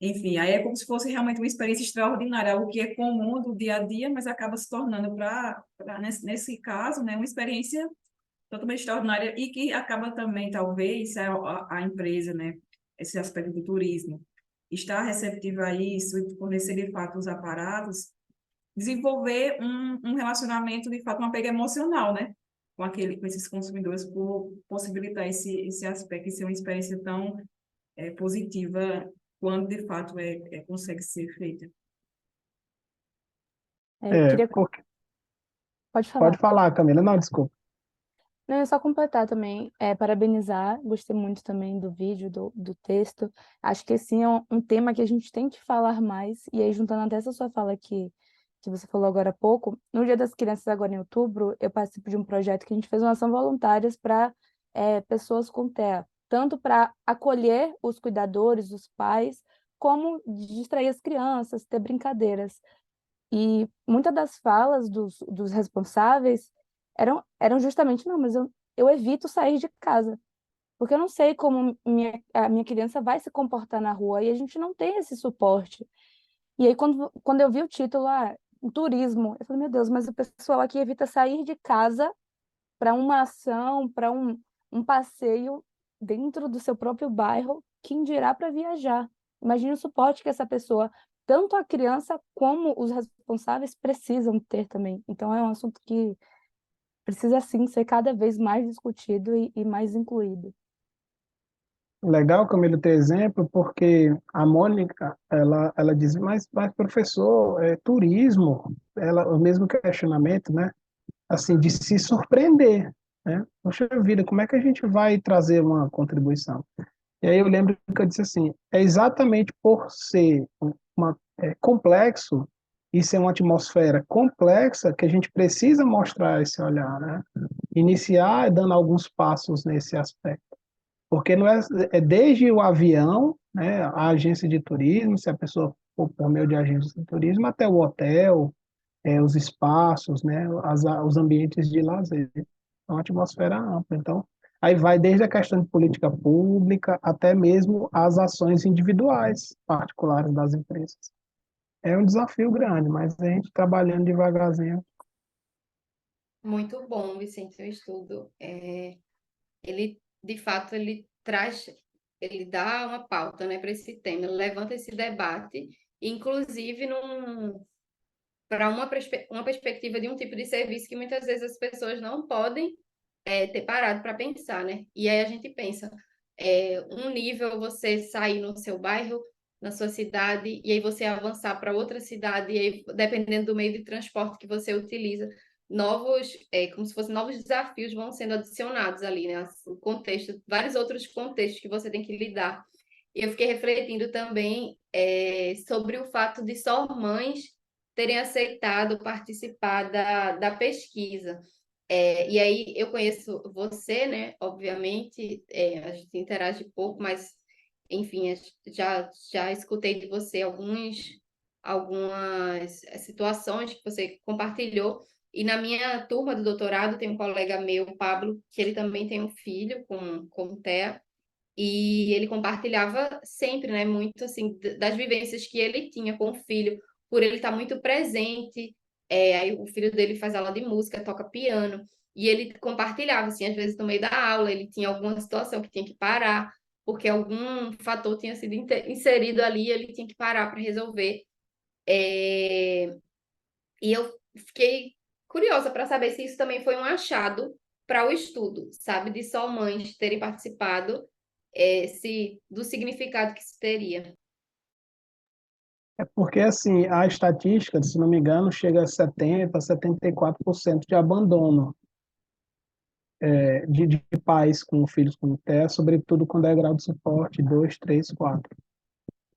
enfim, aí é como se fosse realmente uma experiência extraordinária, algo que é comum do dia a dia, mas acaba se tornando, nesse caso, né, uma experiência totalmente extraordinária e que acaba também, talvez, a empresa, né, esse aspecto do turismo, estar receptiva a isso e fornecer, de fato, os aparatos, desenvolver um relacionamento, de fato, um apego emocional, né, com esses consumidores, por possibilitar esse aspecto e ser uma experiência tão positiva quando, de fato, consegue ser feita. Eu queria... Pode Pode falar. falar, Camila. Não, desculpa. Não, é só completar também, parabenizar, gostei muito também do vídeo, do texto. Acho que sim é um tema que a gente tem que falar mais, e aí juntando até essa sua fala que você falou agora há pouco, no Dia das Crianças, agora em outubro, eu participo de um projeto que a gente fez uma ação voluntárias para pessoas com TEA, tanto para acolher os cuidadores, os pais, como distrair as crianças, ter brincadeiras. E muitas das falas dos responsáveis eram justamente, não, mas eu evito sair de casa, porque eu não sei como a minha criança vai se comportar na rua, e a gente não tem esse suporte. E aí, quando eu vi o título, turismo, eu falei, meu Deus, mas o pessoal aqui evita sair de casa para uma ação, para um passeio dentro do seu próprio bairro, quem dirá para viajar. Imagine o suporte que essa pessoa, tanto a criança como os responsáveis, precisam ter também. Então, é um assunto que precisa, sim, ser cada vez mais discutido e mais incluído. Legal, Camila, ter exemplo, porque a Mônica, ela diz, mas professor, turismo, o mesmo questionamento, né? Assim, de se surpreender, né? Poxa vida, como é que a gente vai trazer uma contribuição? E aí eu lembro que eu disse assim, é exatamente por ser complexo e ser uma atmosfera complexa que a gente precisa mostrar esse olhar, né? Iniciar dando alguns passos nesse aspecto. Porque não é desde o avião, né, a agência de turismo, se a pessoa for por meio de agência de turismo, até o hotel, os espaços, né, os ambientes de lazer. É uma atmosfera ampla. Então, aí vai desde a questão de política pública até mesmo as ações individuais, particulares das empresas. É um desafio grande, mas a gente trabalhando devagarzinho. Muito bom, Vicente, o estudo. Ele, de fato, ele dá uma pauta, né, para esse tema, ele levanta esse debate, inclusive para uma perspectiva de um tipo de serviço que muitas vezes as pessoas não podem ter parado para pensar, né? E aí a gente pensa, um nível você sair no seu bairro, na sua cidade, e aí você avançar para outra cidade, e aí, dependendo do meio de transporte que você utiliza, como se fossem novos desafios vão sendo adicionados ali, né? O contexto, vários outros contextos que você tem que lidar. E eu fiquei refletindo também sobre o fato de só mães terem aceitado participar da pesquisa. E aí eu conheço você, né? Obviamente, a gente interage pouco, mas, enfim, já escutei de você algumas situações que você compartilhou. E na minha turma do doutorado tem um colega meu, Pablo, que ele também tem um filho com TEA, e ele compartilhava sempre, né, muito assim, das vivências que ele tinha com o filho, por ele estar muito presente. Aí o filho dele faz aula de música, toca piano, e ele compartilhava, assim, às vezes no meio da aula, ele tinha alguma situação que tinha que parar, porque algum fator tinha sido inserido ali, ele tinha que parar para resolver. E eu fiquei curiosa para saber se isso também foi um achado para o estudo, sabe? De só mães terem participado, do significado que isso teria. É porque, assim, a estatística, se não me engano, chega a 70%, 74% de abandono de pais com filhos com TEA, sobretudo quando é grau de suporte 2, 3, 4,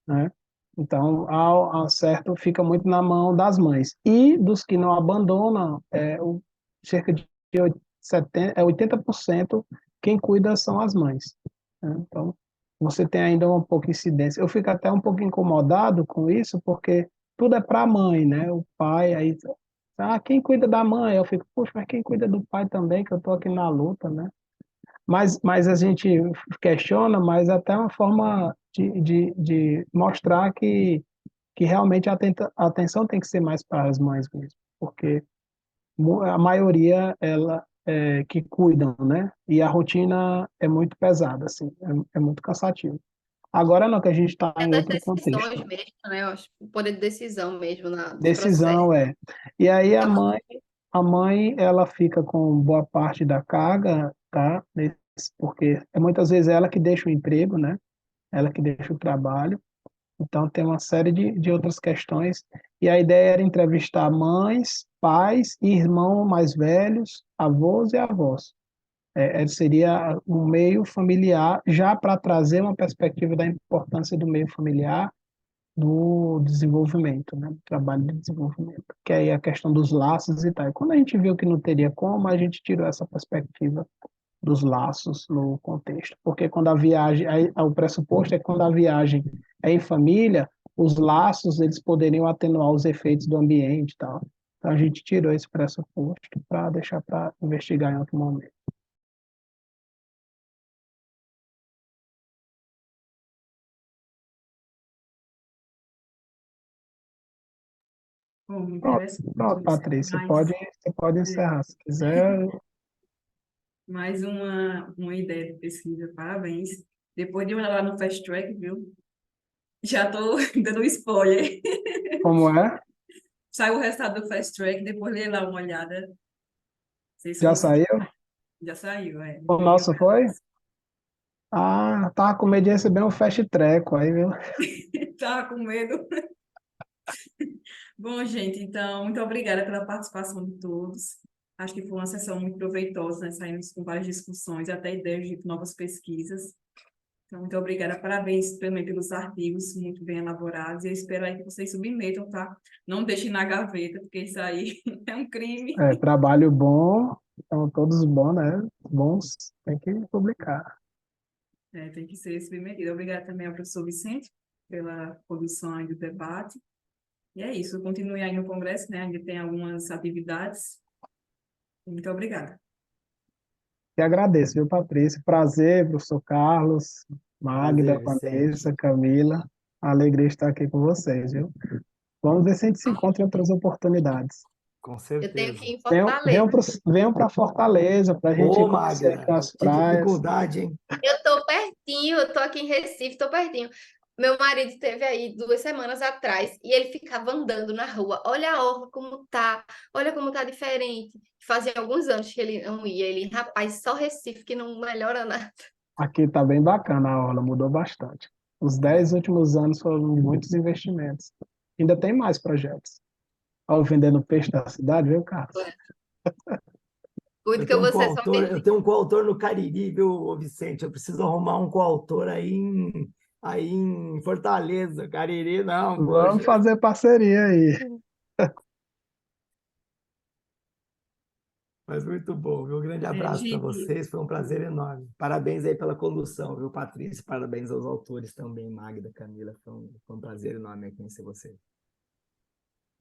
né? Então, ao certo, fica muito na mão das mães. E dos que não abandonam, cerca de 80% quem cuida são as mães, né? Então, você tem ainda um pouco de incidência. Eu fico até um pouco incomodado com isso, porque tudo é para a mãe, né? O pai, aí, quem cuida da mãe? Eu fico, poxa, mas quem cuida do pai também, que eu estou aqui na luta, né? Mas a gente questiona, mas até uma forma de mostrar que realmente a atenção tem que ser mais para as mães mesmo, porque a maioria que cuidam, né? E a rotina é muito pesada, assim, é muito cansativo. Agora não, que a gente está É em das outro decisões contexto. mesmo, né? Eu acho, o poder de decisão mesmo dos processos. Decisão E aí Então, a mãe, ela fica com boa parte da carga, tá? Porque muitas vezes ela que deixa o emprego, né? Ela que deixa o trabalho. Então, tem uma série de outras questões. E a ideia era entrevistar mães, pais, irmãos mais velhos, avós e avós. Seria um meio familiar, já para trazer uma perspectiva da importância do meio familiar do desenvolvimento, né? Do trabalho de desenvolvimento. Que aí é a questão dos laços e tal. E quando a gente viu que não teria como, a gente tirou essa perspectiva dos laços no contexto. Porque quando a viagem, o pressuposto é que quando a viagem é em família, os laços eles poderiam atenuar os efeitos do ambiente e tal. Então a gente tirou esse pressuposto para deixar para investigar em outro momento. Bom, Pronto, interessante pronto, isso. Patrícia, você pode encerrar se quiser. Mais uma ideia de pesquisa, parabéns. Depois de olhar lá no Fast Track, viu? Já estou dando spoiler. Como é? Saiu o resultado do Fast Track, depois dei lá uma olhada. Não sei se Já você saiu? já saiu, O Depois de nosso olhar. foi? Ah, tava com medo de receber um fast track aí, viu? Tava com medo. Bom, gente, então, muito obrigada pela participação de todos. Acho que foi uma sessão muito proveitosa, né? Saímos com várias discussões, até ideias de novas pesquisas. Então, muito obrigada, parabéns também pelos artigos muito bem elaborados. Eu espero aí que vocês submetam, tá? Não deixem na gaveta, porque isso aí é um crime. Trabalho bom, são todos bons, né? Bons, tem que publicar. Tem que ser submetido. Obrigada também ao professor Vicente pela condução aí do debate. E é isso, continue aí no Congresso, né? Ainda tem algumas atividades. Muito obrigada. E agradeço, viu, Patrícia? Prazer, professor Carlos, Magda, Prazer, Vicente. Vanessa, Camila. Alegria estar aqui com vocês, viu? Vamos ver se a gente se encontra em outras oportunidades. Com Eu tenho certeza. que ir em Venham Fortaleza. venham para Fortaleza para a gente Ô, conhecer aqui Magda, as que praias. dificuldade, hein? Eu tô pertinho, eu tô aqui em Recife, tô pertinho. Meu marido esteve aí 2 semanas atrás e ele ficava andando na rua. Olha a orla como tá, olha como tá diferente. Fazia alguns anos que ele não ia. Ele, rapaz, só Recife que não melhora nada. Aqui está bem bacana a orla, mudou bastante. Os 10 últimos anos foram muitos investimentos. Ainda tem mais projetos. Ao vendendo peixe da cidade, viu, Carlos? Cuide que você só me Eu tenho um coautor no Cariri, viu, ô Vicente? Eu preciso arrumar um coautor aí em Fortaleza. Cariri, não, Vamos poxa. fazer parceria aí. Mas muito bom, viu? Um grande abraço para Gente, vocês, foi um prazer enorme. Parabéns aí pela condução, viu, Patrícia? Parabéns aos autores também, Magda, Camila. Foi um prazer enorme conhecer vocês.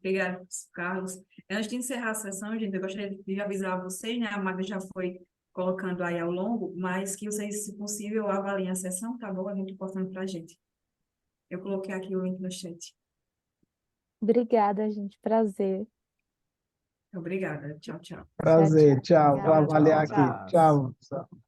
obrigada, professor Carlos. Antes de encerrar a sessão, gente, eu gostaria de avisar vocês, né? A Magda já foi colocando aí ao longo, mas que vocês, se possível, avaliem a sessão, tá bom? É muito importante para a gente. Eu coloquei aqui o link no chat. Obrigada, gente. Prazer. Obrigada. Tchau, tchau. Tchau, Prazer, tchau. Vou tchau. avaliar Tchau, aqui. abraço. Tchau.